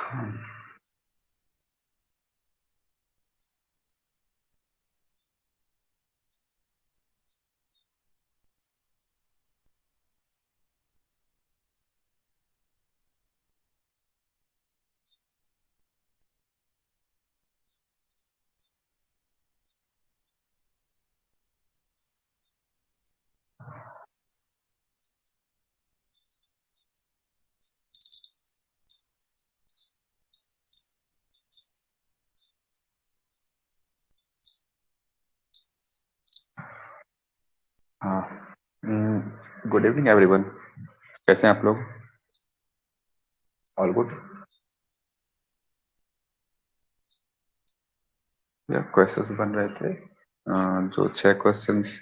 हाँ। Good evening everyone. कैसे हैं आप लोग? All good? या क्वेश्चंस बन रहे थे। जो 6 क्वेश्चंस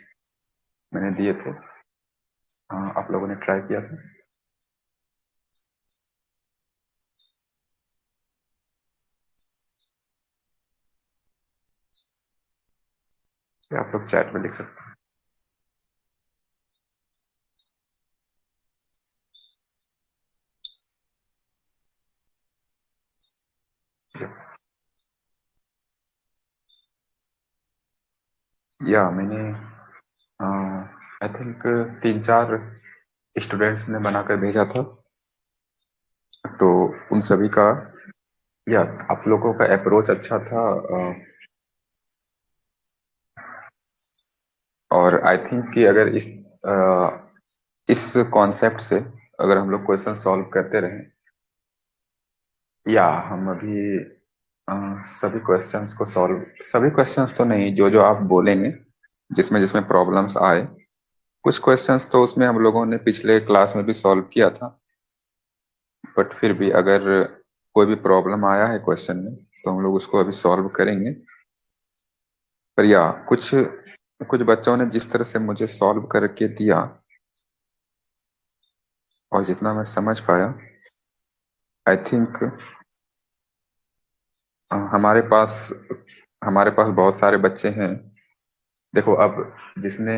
मैंने दिए थे, आप लोगों ने ट्राई किया था? या आप लोग चैट में लिख सकते हैं। या मैंने आई थिंक 3-4 स्टूडेंट्स ने बनाकर भेजा था, तो उन सभी का, या आप लोगों का अप्रोच अच्छा था। और आई थिंक कि अगर इस कॉन्सेप्ट से अगर हम लोग क्वेश्चन सॉल्व करते रहें, या हम अभी सभी क्वेश्चंस को सॉल्व, सभी क्वेश्चंस तो नहीं, जो जो आप बोलेंगे, जिसमें जिसमें प्रॉब्लम्स आए, कुछ क्वेश्चंस तो उसमें हम लोगों ने पिछले क्लास में भी सॉल्व किया था, बट फिर भी अगर कोई भी प्रॉब्लम आया है क्वेश्चन में, तो हम लोग उसको अभी सॉल्व करेंगे। पर या कुछ कुछ बच्चों ने जिस तरह से मुझे सॉल्व करके दिया, और जितना मैं समझ पाया, आई थिंक हमारे पास हमारे पास बहुत सारे बच्चे हैं। देखो, अब जिसने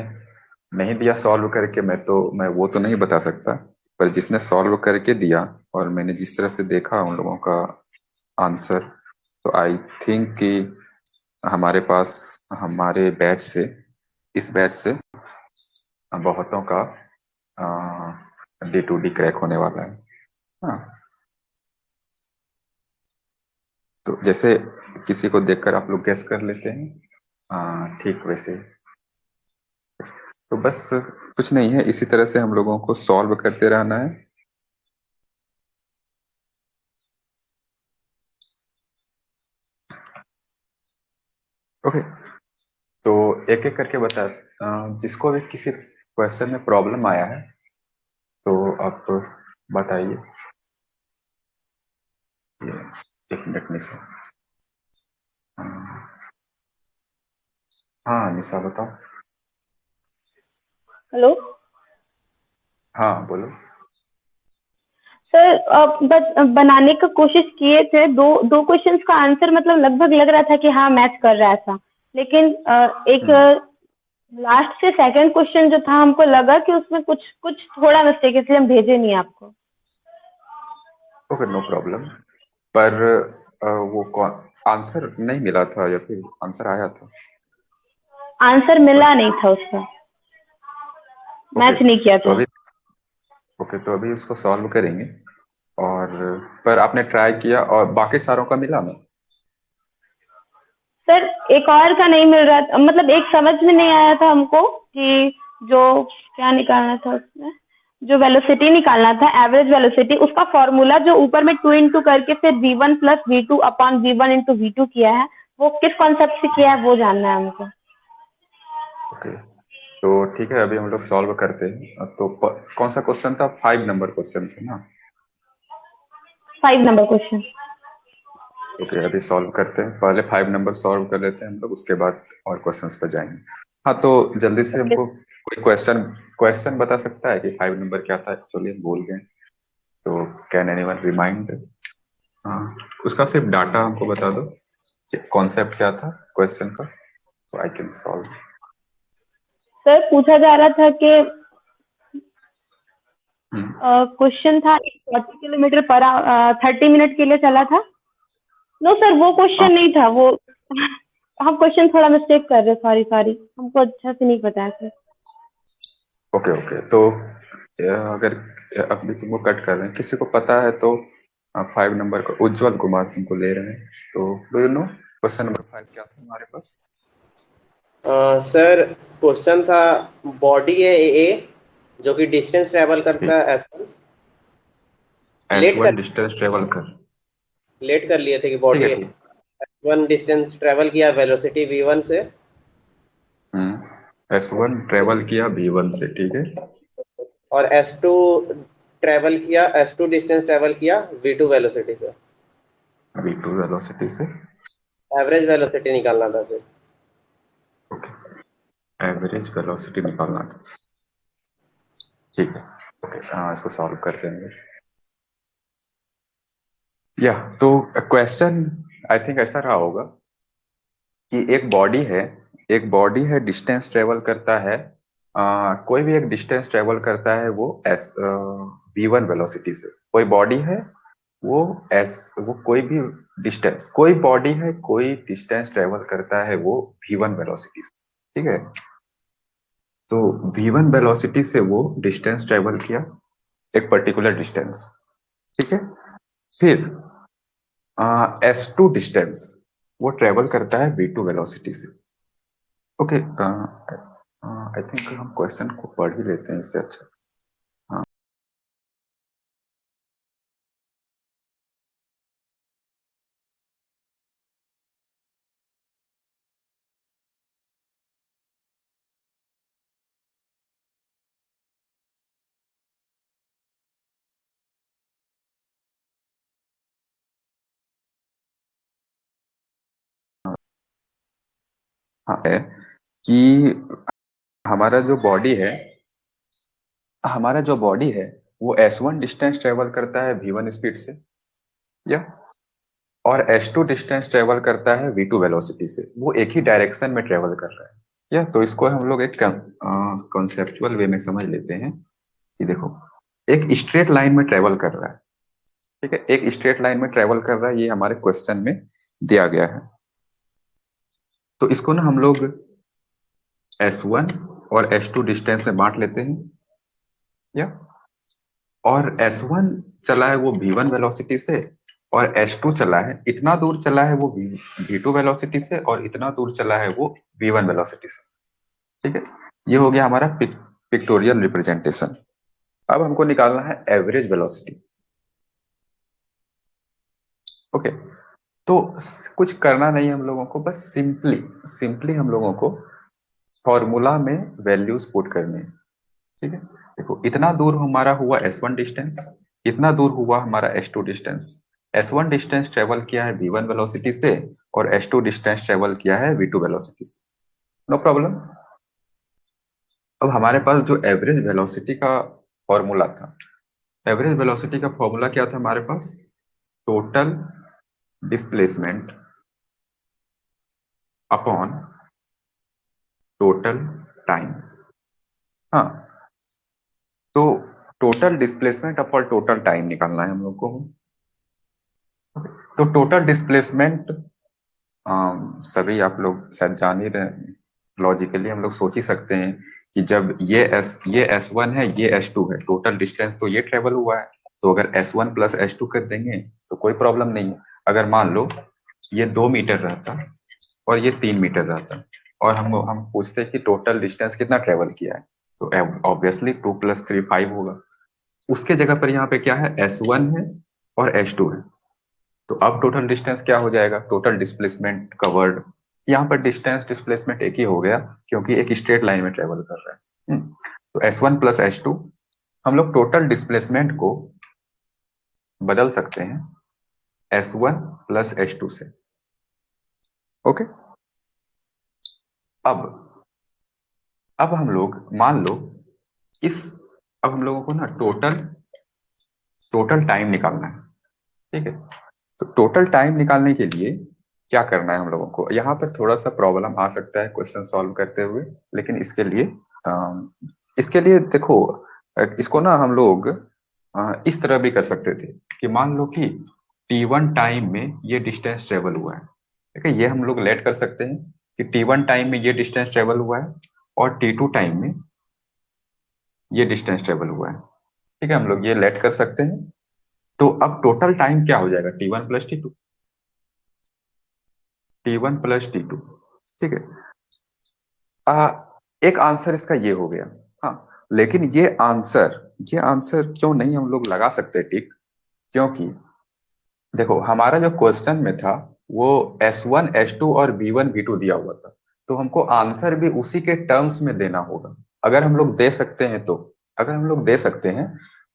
नहीं दिया सॉल्व करके, मैं वो तो नहीं बता सकता, पर जिसने सॉल्व करके दिया और मैंने जिस तरह से देखा उन लोगों का आंसर, तो आई थिंक कि हमारे पास, हमारे बैच से, इस बैच से बहुतों का D2D क्रैक होने वाला है। हाँ, तो जैसे किसी को देखकर आप लोग गेस कर लेते हैं, ठीक वैसे। तो बस कुछ नहीं है, इसी तरह से हम लोगों को सॉल्व करते रहना है। ओके, तो एक एक करके बता। जिसको भी किसी क्वेश्चन में प्रॉब्लम आया है, तो आप बताइए। ये 1 मिनट में से। हाँ निशा, बताओ। हेलो हाँ बोलो। सर। बस बनाने का कोशिश किए थे। दो दो क्वेश्चंस का आंसर मतलब लगभग लग रहा था कि हाँ मैच कर रहा था, लेकिन एक हम्म। लास्ट से सेकंड क्वेश्चन जो था हमको लगा कि उसमें कुछ कुछ थोड़ा मिस्टेक है, इसलिए हम भेजे नहीं आपको। Okay, no problem. पर वो कौन, आंसर नहीं मिला था या फिर आंसर आया था? आंसर मिला नहीं था उसका, ओके, मैच नहीं किया तो था। अभी, ओके तो अभी उसको सॉल्व करेंगे। और पर आपने ट्राई किया और बाकी सारों का मिला ना? सर एक और का नहीं मिल रहा था, मतलब एक समझ में नहीं आया था हमको कि जो क्या निकालना था उसमें, जो वेलोसिटी निकालना था, एवरेज वेलोसिटी, उसका फॉर्मूला जो ऊपर में 2 इंटू करके फिर V1 + V2 upon V1 into V2 किया है, वो किस कॉन्सेप्ट से किया है वो जानना है हमको। ओके, तो ठीक है, अभी हम लोग सॉल्व करते हैं। तो कौन सा क्वेश्चन था? 5 नंबर क्वेश्चन था ना? 5 नंबर क्वेश्चन। ओके, अभी सॉल्व करते हैं, पहले 5 नंबर सॉल्व कर लेते हैं हम लोग, उसके बाद और क्वेश्चंस पर जाएंगे। हाँ, तो जल्दी से ओके। हमको कोई क्वेश्चन क्वेश्चन बता सकता है कि 5 नंबर क्या था? एक्चुअली हम भूल गए, तो कैन एनीवन रिमाइंड? हाँ, उसका सिर्फ डाटा हमको बता दो, कॉन्सेप्ट क्या था क्वेश्चन का, तो आई कैन सॉल्व। सर पूछा जा रहा था कि क्वेश्चन था 40 किलोमीटर पर 30 मिनट के लिए चला था। नो सर, वो क्वेश्चन नहीं था वो। हम क्वेश्चन थोड़ा मिस्टेक कर रहे, सॉरी सॉरी, हमको अच्छा से नहीं पता है सर। ओके ओके, तो अगर अभी तुमको कट कर रहे हैं, किसी को पता है तो 5 नंबर का उज्जवल कुमार तुमको ले रहे हैं, तो do you know question number 5 क्या था हमारे पास? सर क्वेश्चन था, बॉडी है ए जो कि डिस्टेंस ट्रेवल करता है एस S1 डिस्टेंस ट्रेवल कर। लेट कर लिए थे कि ठीक बॉडी है, एस ठीक। वन डिस्टेंस ट्रेवल किया वेलोसिटी v1 से, S1 ट्रेवल किया V1 से, ठीक है। और S2 डिस्टेंस ट्रेवल किया v2 वेलोसिटी से। V2 वेलोसिटी से। एवरेज वेलोसिटी निकालना था फिर। ओके, एवरेज वेलोसिटी निकालना था, ठीक है। ओके, इसको सॉल्व करते हैं। या तो क्वेश्चन आई थिंक ऐसा रहा होगा कि एक बॉडी है डिस्टेंस ट्रेवल करता है, कोई भी एक डिस्टेंस ट्रेवल करता है वो एस V1 वेलोसिटी से। कोई बॉडी है वो कोई बॉडी है कोई डिस्टेंस ट्रेवल करता है वो V1 वेलोसिटी से, ठीक है। तो V1 वेलोसिटी से वो डिस्टेंस ट्रेवल किया, एक पर्टिकुलर डिस्टेंस, ठीक है। फिर S2 डिस्टेंस वो ट्रेवल करता है V2 वेलोसिटी से। ओके, आई थिंक हम क्वेश्चन को पढ़ ही लेते हैं इससे अच्छा। हाँ हाँ, है कि हमारा जो बॉडी है हमारा जो बॉडी है वो S1 डिस्टेंस ट्रेवल करता है V1 स्पीड से, या और S2 डिस्टेंस ट्रेवल करता है V2 वेलोसिटी से। वो एक ही डायरेक्शन में ट्रेवल कर रहा है, या तो इसको हम लोग एक कॉन्सेप्चुअल वे में समझ लेते हैं कि देखो, एक स्ट्रेट लाइन में ट्रेवल कर रहा है, ठीक है। एक स्ट्रेट लाइन में ट्रेवल कर रहा है, ये हमारे क्वेश्चन में दिया गया है। तो इसको ना हम लोग S1 और S2 डिस्टेंस में बांट लेते हैं, या और S1 चला है वो V1 वेलोसिटी से, और S2 चला है, इतना दूर चला है वो V2 वेलोसिटी से, और इतना दूर चला है वो V1 वेलोसिटी से, ठीक है। ये हो गया हमारा पिक्टोरियल रिप्रेजेंटेशन। अब हमको निकालना है एवरेज वेलोसिटी। ओके, तो कुछ करना नहीं है हम लोगों को, बस सिंपली सिंपली हम लोगों को फॉर्मूला में वैल्यूज पुट करने हैं, ठीक है। देखो, इतना दूर हमारा हुआ S1 डिस्टेंस, इतना दूर हुआ हमारा S2 distance. S1 distance travel किया है V1 वेलोसिटी से, और S2 डिस्टेंस ट्रेवल किया है V2 वेलोसिटी से, नो प्रॉब्लम। अब हमारे पास जो एवरेज वेलोसिटी का फॉर्मूला था, एवरेज वेलोसिटी का फॉर्मूला क्या था हमारे पास? Total displacement upon total time. हाँ, तो total displacement upon total time निकालना है हम लोग को। तो टोटल डिस्प्लेसमेंट सभी आप लोग शायद जान ही रहे, लॉजिकली हम लोग सोच ही सकते हैं कि जब ये S1 है, ये S2 है, टोटल डिस्टेंस तो ये ट्रेवल हुआ है, तो अगर S1 प्लस S2 कर देंगे तो कोई प्रॉब्लम नहीं है। अगर मान लो ये 2 मीटर रहता और ये 3 मीटर रहता, और हम पूछते कि टोटल डिस्टेंस कितना ट्रेवल किया है, तो ऑब्वियसली 2 + 3 5 होगा। उसके जगह पर यहाँ पे क्या है, S1 है और S2 है। तो अब टोटल डिस्टेंस क्या हो जाएगा, टोटल डिस्प्लेसमेंट कवर्ड। यहाँ पर डिस्टेंस डिस्प्लेसमेंट एक ही हो गया, क्योंकि एक स्ट्रेट लाइन में ट्रेवल कर रहा है। तो S1 + S2, हम लोग टोटल डिस्प्लेसमेंट को बदल सकते हैं S1 + S2 से। ओके, अब हम लोग मान लो इस अब हम लोगों को ना टोटल टाइम निकालना है, ठीक है। तो टोटल टाइम निकालने के लिए क्या करना है हम लोगों को, यहाँ पर थोड़ा सा प्रॉब्लम आ सकता है क्वेश्चन सॉल्व करते हुए, लेकिन इसके लिए देखो, इसको ना हम लोग इस तरह भी कर सकते थे कि मान लो कि T1 टाइम में ये डिस्टेंस ट्रेवल हुआ है, ठीक है, ये हम लोग लेट कर सकते हैं कि T1 टाइम में ये डिस्टेंस ट्रेवल हुआ है और T2 टाइम में ये डिस्टेंस ट्रेवल हुआ है, ठीक है, हम लोग ये लेट कर सकते हैं। तो अब टोटल टाइम क्या हो जाएगा, T1 plus T2, T1 plus T2, ठीक है। एक आंसर इसका ये हो गया। हाँ, लेकिन ये आंसर क्यों नहीं हम लोग लगा सकते टिक, क्योंकि देखो हमारा जो क्वेश्चन में था वो S1 S2 और V1 V2 दिया हुआ था, तो हमको आंसर भी उसी के टर्म्स में देना होगा। अगर हम लोग दे सकते हैं तो अगर हम लोग दे सकते हैं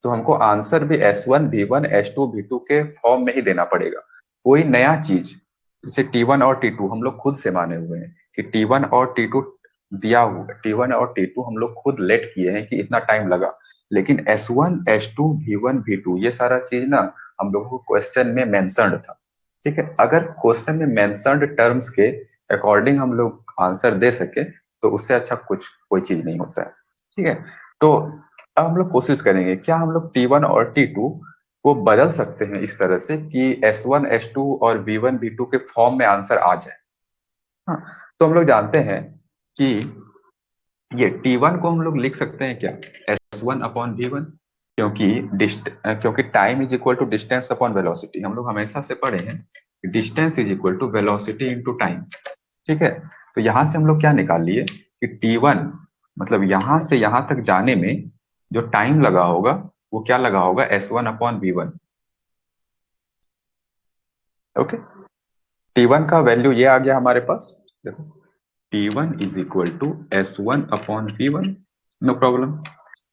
तो हमको आंसर भी S1 V1 S2 V2 के फॉर्म में ही देना पड़ेगा। कोई नया चीज जैसे T1 और T2 हम लोग खुद से माने हुए हैं कि T1 और T2 दिया हुआ, T1 और T2 हम लोग खुद लेट किए हैं कि इतना टाइम लगा, लेकिन S1 S2 V1 V2 ये सारा चीज ना हम लोगों को क्वेश्चन में मेंशन्ड था, ठीक है। अगर क्वेश्चन में मेंशन्ड टर्म्स के अकॉर्डिंग हम लोग आंसर दे सके तो उससे अच्छा कुछ कोई चीज नहीं होता है, ठीक है। तो अब हम लोग कोशिश करेंगे क्या हम लोग T1 और T2 को बदल सकते हैं इस तरह से कि S1 S2 और V1 V2 के फॉर्म में आंसर आ जाए। हाँ, तो हम लोग जानते हैं कि ये T1 को हम लोग लिख सकते हैं क्या, S1 अपॉन V1, क्योंकि time is equal to distance upon velocity, हम लोग हमेशा से पढ़े हैं distance is equal to velocity into time, ठीक है। तो यहां से हम लोग क्या निकाल लिए कि T1 मतलब यहां से यहां तक जाने में जो टाइम लगा होगा वो क्या लगा होगा, S1 upon V1, okay. T1 का वैल्यू ये आ गया हमारे पास, देखो T1 is equal to S1 upon V1, no problem,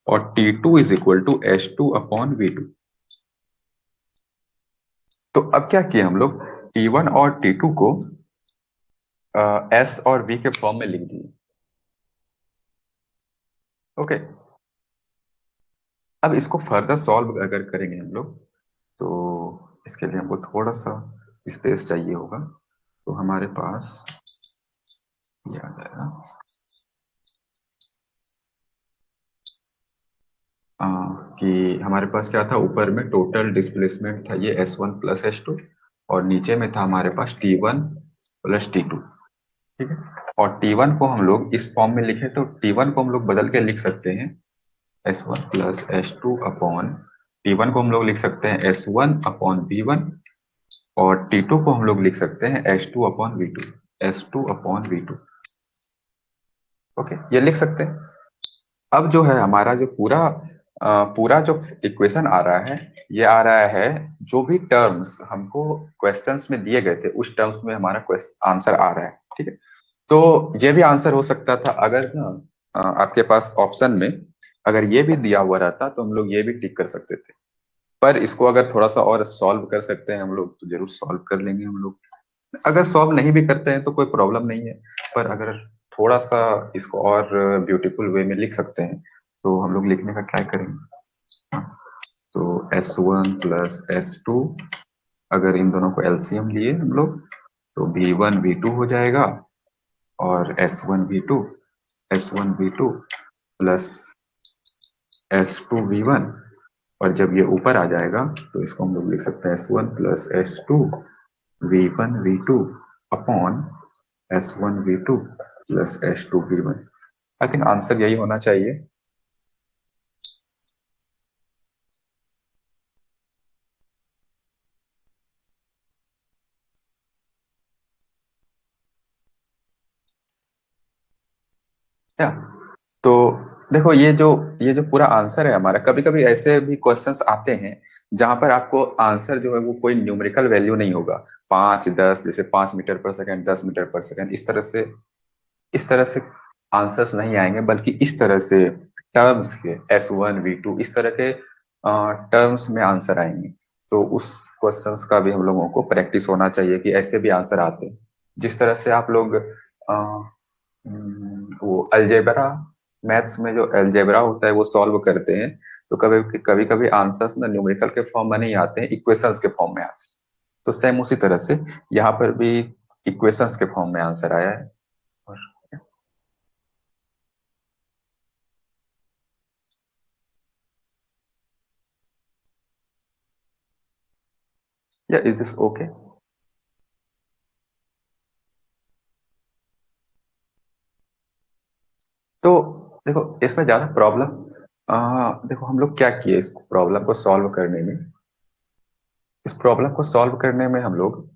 और T2 is equal to S2 upon V2। तो अब क्या किए हम लोग, T1 और T2 को S और V के फॉर्म में लिख दिए, ओके। अब इसको फर्दर सॉल्व अगर करेंगे हम लोग तो इसके लिए हमको थोड़ा सा स्पेस चाहिए होगा, तो हमारे पास ये आ जाएगा कि हमारे पास क्या था, ऊपर में टोटल डिस्प्लेसमेंट था ये S1 प्लस S2 और नीचे में था हमारे पास T1 प्लस T2, ठीक है। और T1 को हम लोग इस फॉर्म में लिखे तो T1 को हम लोग बदल के लिख सकते हैं S1 plus S2 upon, T1 को हम लोग लिख सकते हैं S1 अपॉन V1 और T2 को हम लोग लिख सकते हैं S2 upon V2, S2 upon V2, okay, ये लिख सकते हैं। अब जो है हमारा जो पूरा जो इक्वेशन आ रहा है, ये आ रहा है जो भी टर्म्स हमको क्वेश्चंस में दिए गए थे उस टर्म्स में हमारा आंसर आ रहा है, ठीक है। तो ये भी आंसर हो सकता था अगर ना आपके पास ऑप्शन में अगर ये भी दिया हुआ रहता तो हम लोग ये भी टिक कर सकते थे, पर इसको अगर थोड़ा सा और सॉल्व कर सकते हैं हम लोग तो जरूर सॉल्व कर लेंगे हम लोग। अगर सॉल्व नहीं भी करते हैं तो कोई प्रॉब्लम नहीं है, पर अगर थोड़ा सा इसको और ब्यूटीफुल वे में लिख सकते हैं तो हम लोग लिखने का ट्राई करेंगे। हाँ, तो S1 प्लस S2, अगर इन दोनों को एलसीएम लिए हम लोग तो V1 V2 हो जाएगा और S1 V2 plus S2 V1, और जब ये ऊपर आ जाएगा तो इसको हम लोग लिख सकते हैं S1 plus S2 V1 V2 upon S1 V2 plus S2 V1। I think answer यही होना चाहिए। क्या, तो देखो ये जो पूरा आंसर है हमारा, कभी कभी ऐसे भी क्वेश्चंस आते हैं जहां पर आपको आंसर जो है वो कोई न्यूमेरिकल वैल्यू नहीं होगा, 5 10, जैसे 5 मीटर पर सेकंड 10 मीटर पर सेकंड, इस तरह से आंसर्स नहीं आएंगे, बल्कि इस तरह से टर्म्स के S1 V2 इस तरह के टर्म्स में आंसर आएंगे। तो उस क्वेश्चंस का भी हम लोगों को प्रैक्टिस होना चाहिए कि ऐसे भी आंसर आते हैं। जिस तरह से आप लोग वो अलजेब्रा, मैथ्स में जो अलजेब्रा होता है वो सॉल्व करते हैं, तो कभी कभी कभी आंसर्स ना न्यूमेरिकल के फॉर्म में नहीं आते हैं, इक्वेशंस के फॉर्म में आते हैं। तो सेम उसी तरह से यहाँ पर भी इक्वेशंस के फॉर्म में आंसर आया है। और या इज दिस ओके? तो देखो इसमें ज्यादा प्रॉब्लम, देखो हम लोग क्या किए इस प्रॉब्लम को सॉल्व करने में। इस प्रॉब्लम को सॉल्व करने में हम लोग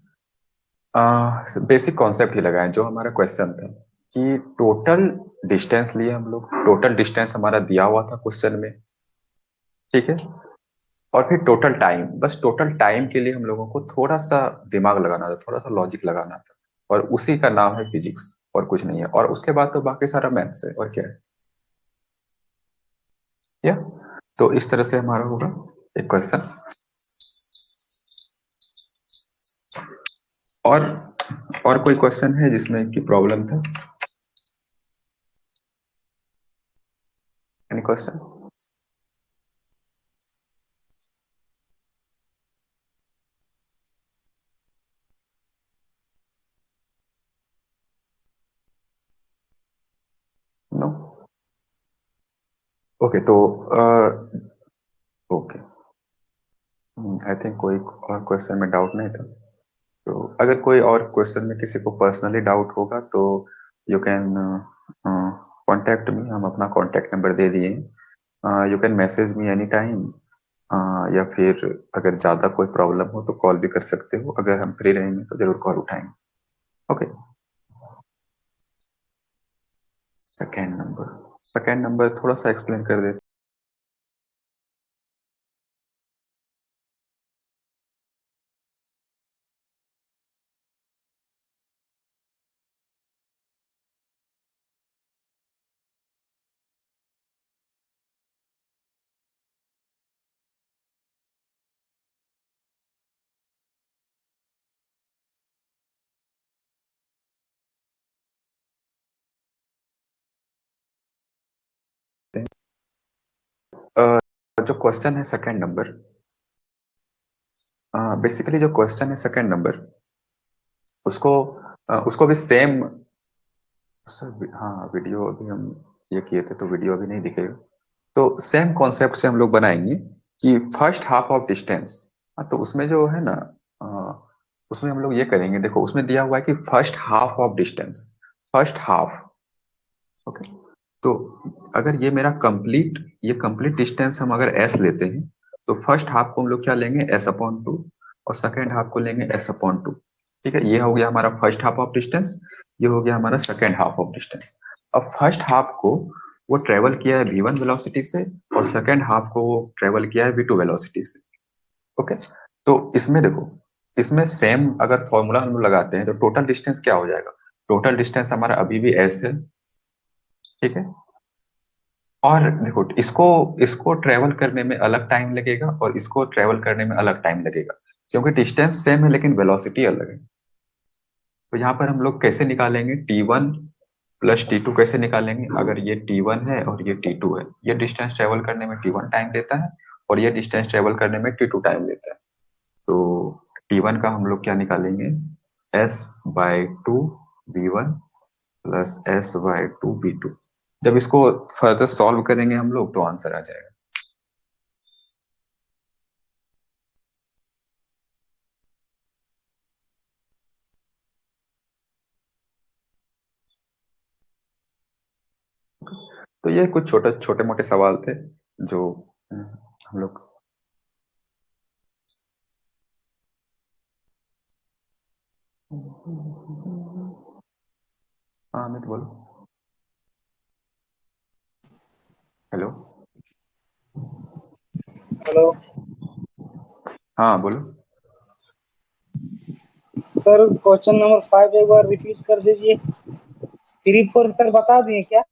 बेसिक कॉन्सेप्ट ही लगाए जो हमारा क्वेश्चन था, कि टोटल डिस्टेंस लिए हम लोग। टोटल डिस्टेंस हमारा दिया हुआ था क्वेश्चन में, ठीक है। और फिर टोटल टाइम, बस टोटल टाइम के लिए हम लोगों को थोड़ा सा दिमाग लगाना था, थोड़ा सा लॉजिक लगाना था, और उसी का नाम है फिजिक्स, और कुछ नहीं है। और उसके बाद तो बाकी सारा मैथ्स है, और क्या है। या तो इस तरह से हमारा होगा एक क्वेश्चन। और और कोई क्वेश्चन है जिसमें की प्रॉब्लम था? Any question? नो? ओके, तो ओके, आई थिंक कोई और क्वेश्चन में डाउट नहीं था। तो अगर कोई और क्वेश्चन में किसी को पर्सनली डाउट होगा तो यू कैन कांटेक्ट मी। हम अपना कांटेक्ट नंबर दे दिए। You can message me any time, या फिर अगर ज़्यादा कोई प्रॉब्लम हो तो कॉल भी कर सकते हो। अगर हम फ्री रहेंगे तो जरूर कॉल उठाएंगे। ओके। सेकेंड नंबर थोड़ा सा एक्सप्लेन कर देते। हैं जो क्वेश्चन है सेकेंड नंबर, बेसिकली जो क्वेश्चन है सेकेंड नंबर, उसको उसको भी सेम। सर हाँ, वीडियो अभी हम ये किए थे तो वीडियो अभी नहीं दिखेगा। तो सेम कॉन्सेप्ट से हम लोग बनाएंगे कि फर्स्ट हाफ ऑफ डिस्टेंस। तो उसमें जो है ना, अ, उसमें हम लोग ये करेंगे। देखो उसमें दिया हुआ है कि first half of distance, first half. Okay. तो अगर ये कंप्लीट डिस्टेंस हम अगर एस लेते हैं, तो फर्स्ट हाफ को हम लोग क्या लेंगे, एस अपॉन टू। और सेकेंड हाफ को लेंगे एस अपॉन टू। ठीक है, ये हो गया हमारा फर्स्ट हाफ ऑफ डिस्टेंस। ये हो गया हमारा सेकेंड हाफ ऑफ डिस्टेंस। अब फर्स्ट हाफ को वो ट्रेवल किया है v1 वेलोसिटी से, और सेकेंड हाफ को वो ट्रेवल किया है v2 वेलोसिटी से। ओके। तो इसमें देखो, इसमें सेम अगर फॉर्मूला हम लोग लगाते हैं तो टोटल डिस्टेंस क्या हो जाएगा। टोटल डिस्टेंस हमारा अभी भी एस है, ठीक है। और देखो इसको इसको ट्रेवल करने में अलग टाइम लगेगा, और इसको ट्रेवल करने में अलग टाइम लगेगा, क्योंकि डिस्टेंस सेम है लेकिन वेलोसिटी अलग है। तो यहाँ पर हम लोग कैसे निकालेंगे, T1 प्लस T2 कैसे निकालेंगे। अगर ये T1 है और ये T2 है, ये डिस्टेंस ट्रेवल करने में T1 टाइम लेता है, और ये डिस्टेंस ट्रेवल करने में T2 टाइम लेता है। तो T1 का हम लोग क्या निकालेंगे, S/2 V1 plus S/2 V2। जब इसको फर्दर सॉल्व करेंगे हम लोग तो आंसर आ जाएगा। तो ये कुछ छोटे छोटे मोटे सवाल थे जो हम लोग। हाँ अमित बोलो। हेलो। हेलो हाँ बोलो। सर, क्वेश्चन नंबर 5 एक बार रिपीट कर दीजिए। 3 4 सर बता दिए क्या?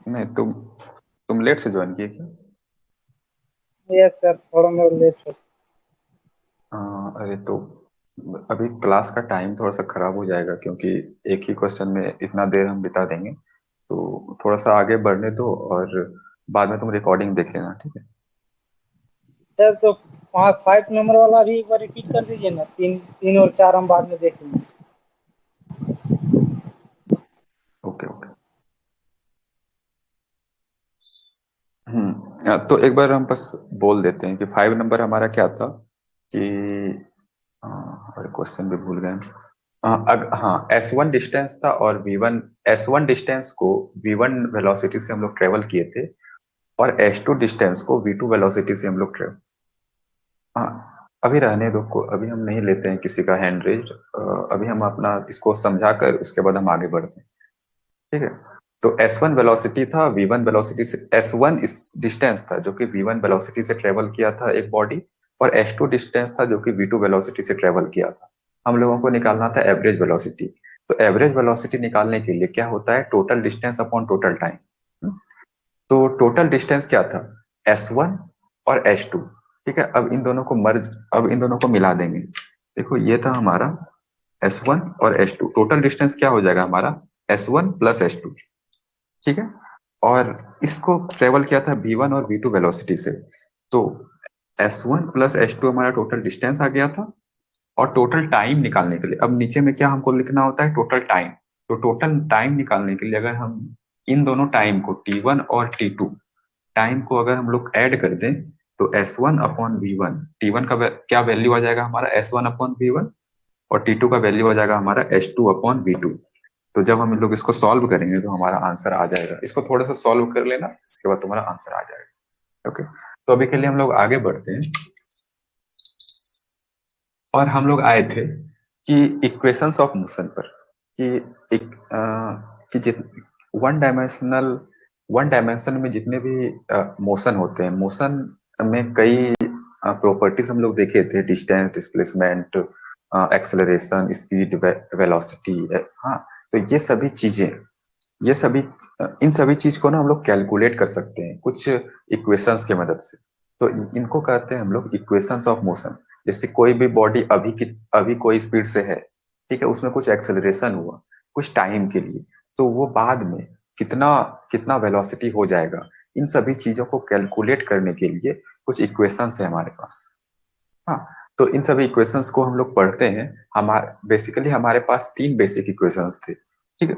नहीं, तुम लेट से ज्वाइन किए क्या? यस सर, थोड़ा मैं लेट हो। अरे तो अभी क्लास का टाइम थोड़ा सा खराब हो जाएगा, क्योंकि एक ही क्वेश्चन में इतना देर हम बिता देंगे। तो थोड़ा सा आगे बढ़ने दो, और बाद में तुम रिकॉर्डिंग देख लेना, ठीक है। सर तो 5 नंबर वाला भी एक बार रिपीट कर दीजिए ना। 3 3 और 4 हम बाद में देख लेंगे। Okay okay. तो एक बार हम बस बोल देते हैं कि 5 नंबर हमारा क्या था। कि और क्वेश्चन भी भूल गए। हाँ, S1 डिस्टेंस था और V1 S1 डिस्टेंस को V1 वेलोसिटी से हम लोग ट्रेवल किए थे और S2 डिस्टेंस को V2 वेलोसिटी से हम लोग ट्रेवल। हाँ, अभी रहने दो को, अभी हम नहीं लेते हैं किसी का हैंड रेज। अभी हम अपना इसको समझा कर उसके बाद हम आगे बढ़ते हैं, ठीक है। तो S1 वेलोसिटी था, V1 वेलोसिटी से S1 इस डिस्टेंस था जो कि V1 वेलोसिटी से ट्रेवल किया था एक बॉडी, और S2 डिस्टेंस था जो कि V2 वेलोसिटी से ट्रेवल किया था। हम लोगों को निकालना था एवरेज वेलोसिटी। तो एवरेज वेलोसिटी निकालने के लिए क्या होता है, total distance upon total time. तो टोटल डिस्टेंस क्या था, S1 और S2, ठीक है। अब इन दोनों को मिला देंगे। देखो ये था हमारा S1 और S2, टोटल डिस्टेंस क्या हो जाएगा हमारा S1 प्लस S2, ठीक है। और इसको ट्रेवल किया था V1 और V2 वेलोसिटी से। तो S1 प्लस S2 हमारा टोटल डिस्टेंस आ गया था। और टोटल टाइम निकालने के लिए अब नीचे में क्या हमको लिखना होता है, टोटल टाइम। तो टोटल टाइम निकालने के लिए अगर हम इन दोनों टाइम को T1 और T2 टाइम को अगर हम लोग ऐड कर दें तो S1 अपॉन V1, T1 का क्या वैल्यू आ जाएगा हमारा S1 अपॉन V1, और T2 का वैल्यू आ जाएगा हमारा S2 अपॉन V2। तो जब हम लोग इसको सॉल्व करेंगे तो हमारा आंसर आ जाएगा। इसको थोड़ा सा सॉल्व कर लेना, इसके बाद तुम्हारा आंसर आ जाएगा। ओके, तो अभी के लिए हम लोग आगे बढ़ते हैं। और हम लोग आए थे कि इक्वेशंस ऑफ मोशन पर, कि एक कि जित वन डायमेंशन में जितने भी मोशन होते हैं, मोशन में कई प्रॉपर्टीज हम लोग देखे थे, distance, displacement, acceleration, speed, velocity. हाँ, तो ये सभी इन सभी चीज को ना हम लोग कैलकुलेट कर सकते हैं कुछ इक्वेशंस की मदद से। तो इनको कहते हैं हम लोग इक्वेशंस ऑफ मोशन। जैसे कोई भी बॉडी अभी कोई स्पीड से है, ठीक है, उसमें कुछ एक्सेलरेशन हुआ कुछ टाइम के लिए, तो वो बाद में कितना कितना वेलोसिटी हो जाएगा, इन सभी चीजों को कैलकुलेट करने के लिए कुछ इक्वेशंस है हमारे पास। हाँ, तो इन सभी इक्वेशंस को हम लोग पढ़ते हैं। बेसिकली हमारे पास तीन बेसिक इक्वेशंस थे, ठीक है।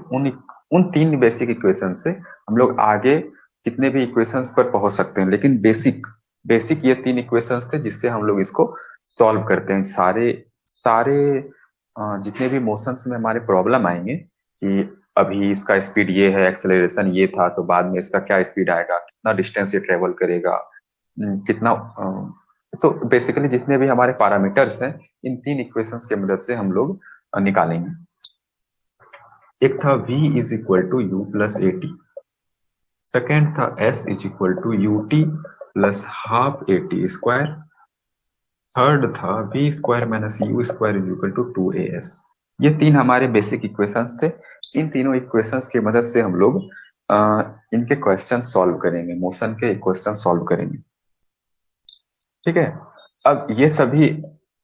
उन तीन बेसिक इक्वेशन से हम लोग आगे कितने भी इक्वेशंस पर पहुंच सकते हैं, लेकिन बेसिक बेसिक ये तीन इक्वेशंस थे जिससे हम लोग इसको सॉल्व करते हैं। सारे सारे जितने भी मोशंस में हमारे प्रॉब्लम आएंगे कि अभी इसका स्पीड ये है, एक्सेलरेशन ये था, तो बाद में इसका क्या स्पीड आएगा, कितना डिस्टेंस ये ट्रेवल करेगा, कितना तो बेसिकली जितने भी हमारे पैरामीटर्स हैं इन तीन इक्वेशंस की मदद से हम लोग निकालेंगे। एक था v is equal to u plus a t, second था s is equal to u t plus half a t square, third था v square minus u square is equal to 2as। ये तीन हमारे बेसिक इक्वेशंस थे। इन तीनों equations की मदद से हम लोग इनके क्वेश्चन सॉल्व करेंगे, मोशन के क्वेश्चन सॉल्व करेंगे, ठीक है। अब ये सभी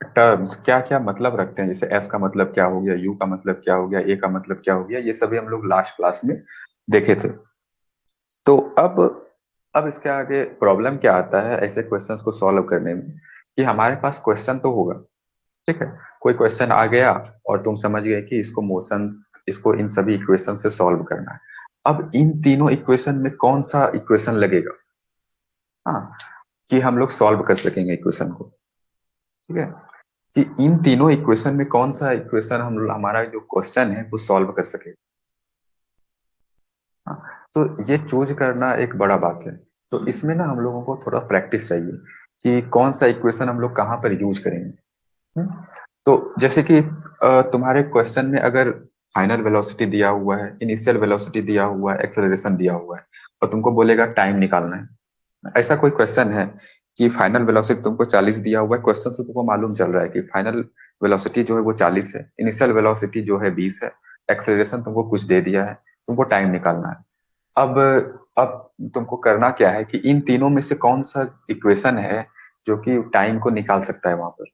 टर्म्स क्या क्या मतलब रखते हैं, जैसे s का मतलब क्या हो गया, u का मतलब क्या हो गया, a का मतलब क्या हो गया, ये सभी हम लोग लास्ट क्लास में देखे थे। तो अब इसके आगे प्रॉब्लम क्या आता है ऐसे क्वेश्चंस को सॉल्व करने में, कि हमारे पास क्वेश्चन तो होगा, ठीक है, कोई क्वेश्चन आ गया और तुम समझ गए कि इसको इन सभी इक्वेशन से सॉल्व करना है। अब इन तीनों इक्वेशन में कौन सा इक्वेशन लगेगा, हाँ, कि हम लोग सॉल्व कर सकेंगे इक्वेशन को, ठीक है, कि इन तीनों इक्वेशन में कौन सा इक्वेशन हमारा जो क्वेश्चन है वो सॉल्व कर सके। हाँ, तो ये चूज करना एक बड़ा बात है। तो इसमें ना हम लोगों को थोड़ा प्रैक्टिस चाहिए कि कौन सा इक्वेशन हम लोग कहाँ पर यूज करेंगे। तो जैसे कि तुम्हारे क्वेश्चन में अगर फाइनल वेलोसिटी दिया हुआ है, इनिशियल वेलोसिटी दिया हुआ है, एक्सेलरेशन दिया हुआ है, और तुमको बोलेगा टाइम निकालना है, ऐसा कोई क्वेश्चन है कि फाइनल वेलोसिटी तुमको 40 दिया हुआ है, क्वेश्चन से तुमको मालूम चल रहा है कि फाइनल वेलोसिटी जो है वो 40 है, इनिशियल वेलोसिटी जो है 20 है, एक्सेलरेशन तुमको कुछ दे दिया है, तुमको टाइम निकालना है। अब अब तुमको करना क्या है कि इन तीनों में से कौन सा इक्वेशन है जो कि टाइम को निकाल सकता है वहां पर,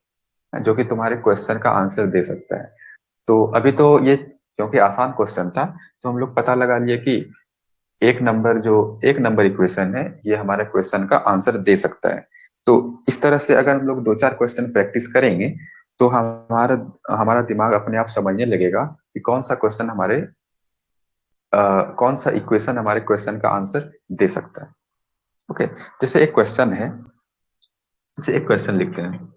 जो कि तुम्हारे क्वेश्चन का आंसर दे सकता है। तो अभी तो ये क्योंकि आसान क्वेश्चन था, तो हम लोग पता लगा लिए कि एक नंबर इक्वेशन है ये हमारे क्वेश्चन का आंसर दे सकता है। तो इस तरह से अगर हम लोग दो चार क्वेश्चन प्रैक्टिस करेंगे तो हमारा हमारा दिमाग अपने आप समझने लगेगा कि कौन सा इक्वेशन हमारे क्वेश्चन का आंसर दे सकता है। ओके, जैसे एक क्वेश्चन लिखते हैं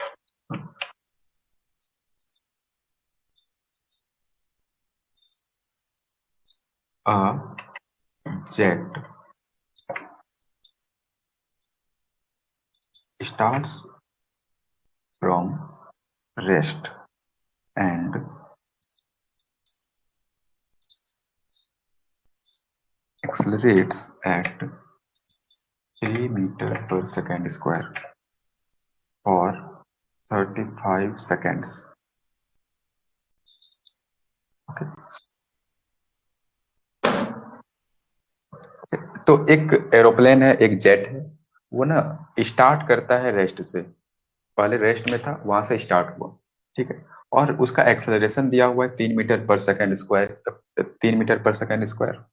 a jet starts from rest and accelerates at 3 meter per second square for 35 seconds. Okay. तो एक एरोप्लेन है, एक जेट है, वो ना स्टार्ट करता है रेस्ट से, पहले रेस्ट में था, वहां से स्टार्ट हुआ, ठीक है, और उसका एक्सेलरेशन दिया हुआ है 3 मीटर पर सेकंड स्क्वायर, 3 मीटर पर सेकंड स्क्वायर,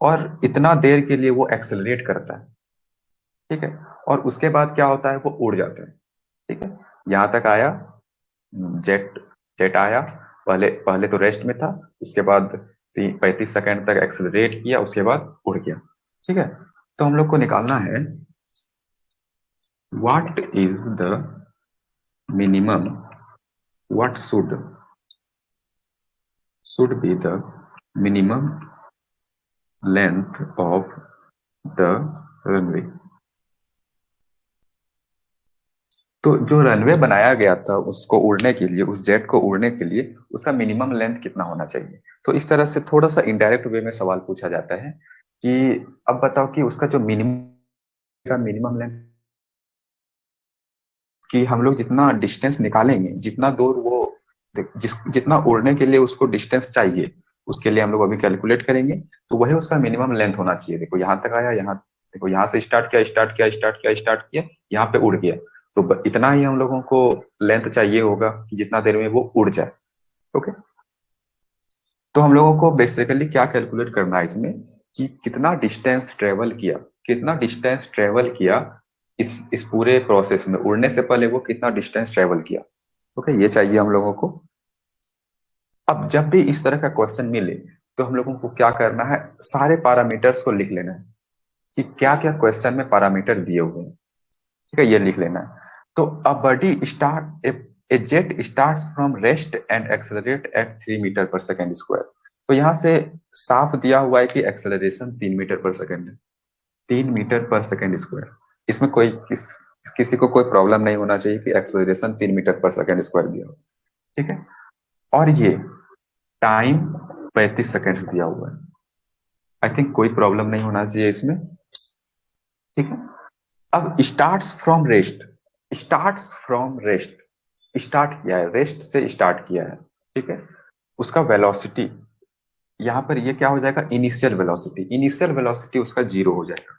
और इतना देर के लिए वो एक्सेलरेट करता है, ठीक है, और उसके बाद क्या होता है, वो उड़ जाता है, ठीक है, यहाँ तक आया। जेट जेट आया, पहले पहले तो रेस्ट में था, उसके बाद 35 सेकंड तक एक्सेलरेट किया, उसके बाद उड़ गया, ठीक है। तो हम लोग को निकालना है what is the minimum, what should be the minimum length of the runway. तो जो रनवे बनाया गया था उसको उड़ने के लिए, उस जेट को उड़ने के लिए उसका मिनिमम लेंथ कितना होना चाहिए। तो इस तरह से थोड़ा सा इनडायरेक्ट वे में सवाल पूछा जाता है कि अब बताओ कि उसका जो मिनिमम लेंथ, कि हम लोग जितना डिस्टेंस निकालेंगे, जितना दूर वो जितना उड़ने के लिए उसको डिस्टेंस चाहिए, उसके लिए हम लोग अभी कैलकुलेट करेंगे, तो वही उसका मिनिमम लेंथ होना चाहिए। देखो यहाँ तक आया, यहाँ देखो, यहाँ से स्टार्ट किया, यहाँ पे उड़ गया, तो इतना ही हम लोगों को लेंथ चाहिए होगा कि जितना देर में वो उड़ जाए। ओके, तो हम लोगों को बेसिकली क्या कैलकुलेट करना है इसमें, कि कितना डिस्टेंस ट्रेवल किया, कितना डिस्टेंस ट्रेवल किया इस पूरे प्रोसेस में, उड़ने से पहले वो कितना डिस्टेंस ट्रेवल किया। ओके, ये चाहिए हम लोगों को। अब जब भी इस तरह का क्वेश्चन मिले तो हम लोगों को क्या करना है, सारे पैरामीटर्स को लिख लेना है कि क्या क्या क्वेश्चन में पैरामीटर दिए हुए हैं, ठीक है, ये लिख लेना है। तो a body start a jet starts from rest and accelerate at 3 metre पर सेकेंड स्क्वायर। तो यहाँ से साफ दिया हुआ है कि एक्सेलरेशन 3 मीटर पर सेकेंड है, 3 मीटर पर सेकेंड स्क्वायर। इसमें किसी को कोई प्रॉब्लम नहीं होना चाहिए कि एक्सेलरेशन 3 मीटर पर सेकेंड स्क्वायर दिया हो, ठीक है। और ये टाइम 35 सेकेंड्स दिया हुआ है, आई थिंक कोई प्रॉब्लम नहीं होना चाहिए इसमें, ठीक है। अब स्टार्ट फ्रॉम रेस्ट स्टार्ट किया है, रेस्ट से स्टार्ट किया है, ठीक है। उसका वेलोसिटी, यहाँ पर ये क्या हो जाएगा, इनिशियल वेलोसिटी उसका 0 हो जाएगा।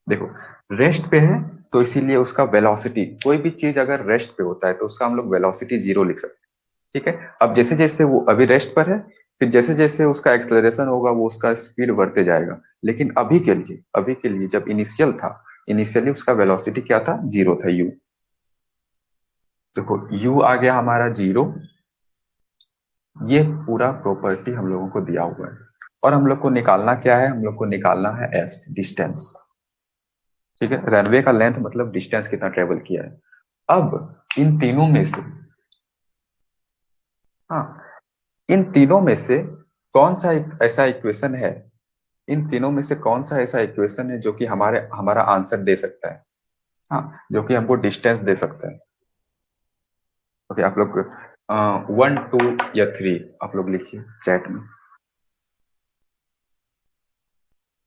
देखो, रेस्ट पे है तो इसीलिए उसका वेलोसिटी, कोई भी चीज अगर रेस्ट पे होता है तो उसका हम लोग वेलोसिटी 0 लिख सकते हैं, ठीक है। अब जैसे जैसे वो अभी रेस्ट पर है, फिर जैसे जैसे उसका एक्सेलरेशन होगा वो उसका स्पीड बढ़ते जाएगा, लेकिन अभी के लिए जब इनिशियल था, इनिशियली उसका वेलोसिटी क्या था, 0 था, यू। देखो यू आ गया हमारा 0, ये पूरा प्रॉपर्टी हम लोगों को दिया हुआ है, और हम लोग को निकालना क्या है, हम लोग को निकालना है एस, डिस्टेंस, ठीक है। रनवे का लेंथ मतलब डिस्टेंस कितना ट्रेवल किया है। अब इन तीनों में से, हाँ, इन तीनों में से कौन सा एक ऐसा इक्वेशन है, इन तीनों में से कौन सा ऐसा इक्वेशन है जो कि हमारा आंसर दे सकता है, हाँ, जो कि हमको डिस्टेंस दे सकता है। ओके, आप लोग 1 2 या 3 आप लोग लिखिए चैट में।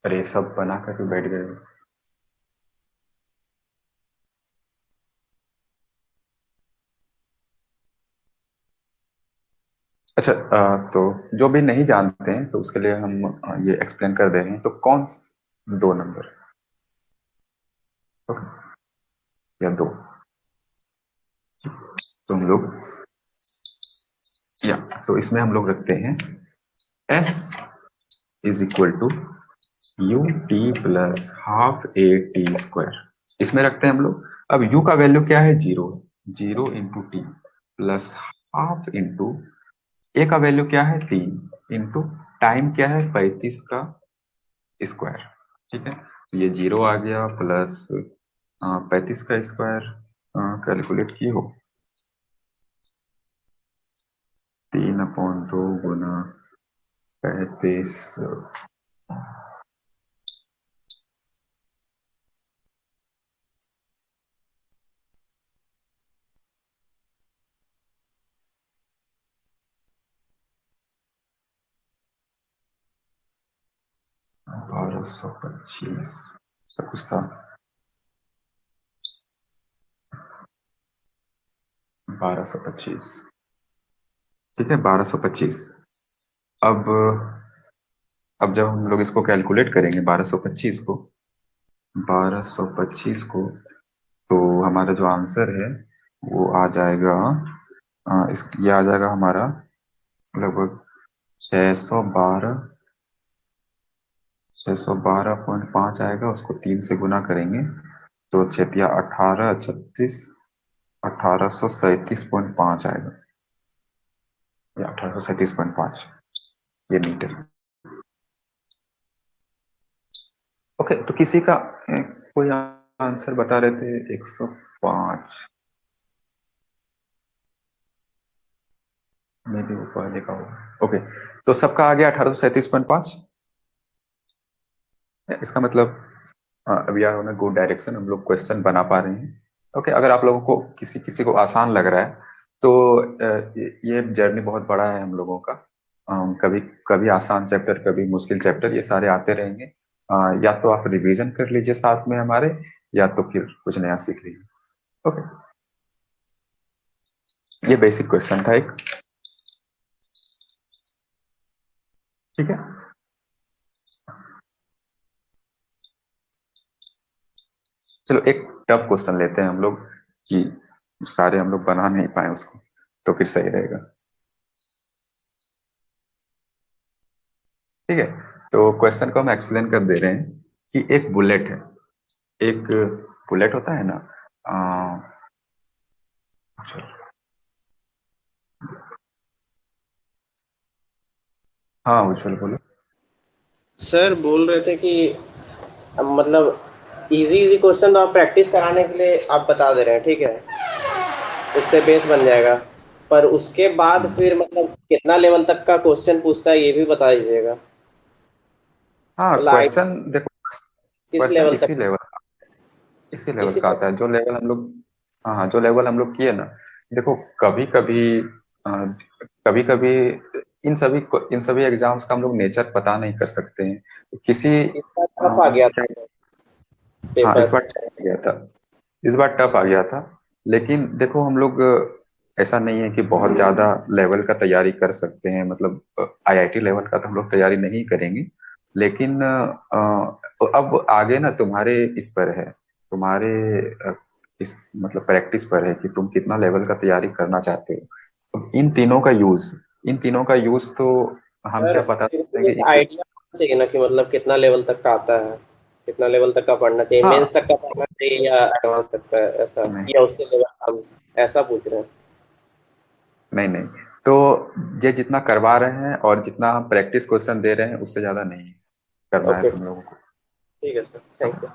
अरे सब बना करके बैठ गए हो। अच्छा, तो जो भी नहीं जानते हैं तो उसके लिए हम ये एक्सप्लेन कर दे रहे हैं। तो 2 नंबर, ओके, या 2, तो हम लोग, या तो इसमें हम लोग रखते हैं S is equal to u t plus half a t square, इसमें रखते हैं हम लोग। अब u का वैल्यू क्या है, 0, 0 into T plus half into A का वैल्यू क्या है, 3 इंटू टाइम क्या है, 35 का स्क्वायर, ठीक है। तो ये 0 आ गया प्लस 35 का स्क्वायर, कैलकुलेट किए हो, 3/2 गुना 35 1225 सब कुछ था। 1225 ठीक है, 1225। अब जब हम लोग इसको कैलकुलेट करेंगे 1225 को तो हमारा जो आंसर है वो आ जाएगा, ये आ जाएगा हमारा लगभग 612.5 आएगा। उसको 3 से गुना करेंगे तो 18 36 1837.5 आएगा, या 1837.5 ये मीटर। ओके, तो किसी का कोई आंसर बता रहे थे 105 में भी वो पहले का होगा। ओके, तो सबका आ गया 1837.5। इसका मतलब we are on a good direction, हम लोग क्वेश्चन बना पा रहे हैं। ओके, अगर आप लोगों को किसी को आसान लग रहा है तो ये जर्नी बहुत बड़ा है हम लोगों का। कभी कभी आसान चैप्टर, कभी मुश्किल चैप्टर, ये सारे आते रहेंगे। या तो आप रिवीजन कर लीजिए साथ में हमारे, या तो फिर कुछ नया सीख लीजिए। ओके, ये बेसिक क्वेश्चन था एक। ठीक है, चलो एक टफ क्वेश्चन लेते हैं हम लोग, कि सारे हम लोग बना नहीं पाए उसको, तो फिर सही रहेगा। ठीक है, तो क्वेश्चन को हम एक्सप्लेन कर दे रहे हैं कि एक बुलेट है, एक बुलेट होता है ना। चलो, हाँ उज्जवल बोलो। सर बोल रहे थे कि मतलब इजी इजी क्वेश्चन तो आप प्रैक्टिस कराने के लिए आप बता दे रहे हैं, ठीक है, उससे बेस बन जाएगा। पर उसके बाद फिर मतलब कितना लेवल तक का क्वेश्चन पूछता है ये भी बता दीजिएगा। हाँ, मतलब क्वेश्चन देखो, किस क्वेश्चन लेवल तक? इसी लेवल इसी का लेवल। आता है जो लेवल हम लोग, हाँ हाँ, जो लेवल हम लोग किए ना। देखो, कभी कभी कभी कभी इन सभी एग्जाम्स का हम लोग नेचर पता नहीं कर सकते हैं। तो किसी इस बार टफ आ गया क्या, था हाँ इस पेपर। बार टफ आ गया था, इस बार टफ आ गया था। लेकिन देखो हम लोग ऐसा नहीं है कि बहुत ज्यादा लेवल का तैयारी कर सकते हैं, मतलब आईआईटी लेवल का तो हम लोग तैयारी नहीं करेंगे। लेकिन अब आगे ना तुम्हारे इस पर है, तुम्हारे इस मतलब प्रैक्टिस पर है कि तुम कितना लेवल का तैयारी करना चाहते हो। अब इन तीनों का यूज तो हम सर क्या पता फिर भी करेंगे एक आइडिया चाहिए ना कि मतलब कितना लेवल तक का आता है, कितना लेवल तक का पढ़ना चाहिए, मेंस हाँ, तक का पढ़ना चाहिए या एडवांस तक का, ऐसा नहीं या उससे लेवल हम ऐसा पूछ रहे हैं। नहीं नहीं, तो ये जितना करवा रहे हैं और जितना हम प्रैक्टिस क्वेश्चन दे रहे हैं उससे ज्यादा नहीं करना है ओके, तुम लोगों को। ठीक है सर, थैंक यू।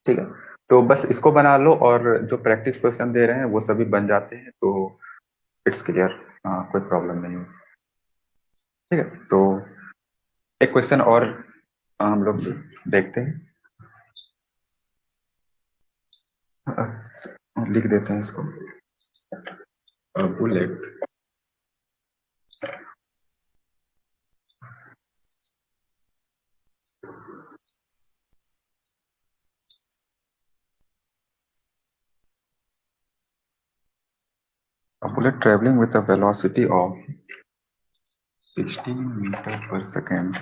ठीक है, तो बस इसको बना लो, और जो प्रैक्टिस क्वेश्चन दे रहे हैं वो सभी बन जाते हैं तो इट्स क्लियर, कोई प्रॉब्लम नहीं होगी। ठीक है, तो एक क्वेश्चन और हम लोग देखते हैं। लिख देते हैं इसको, bullet traveling with a velocity of 16 meter per second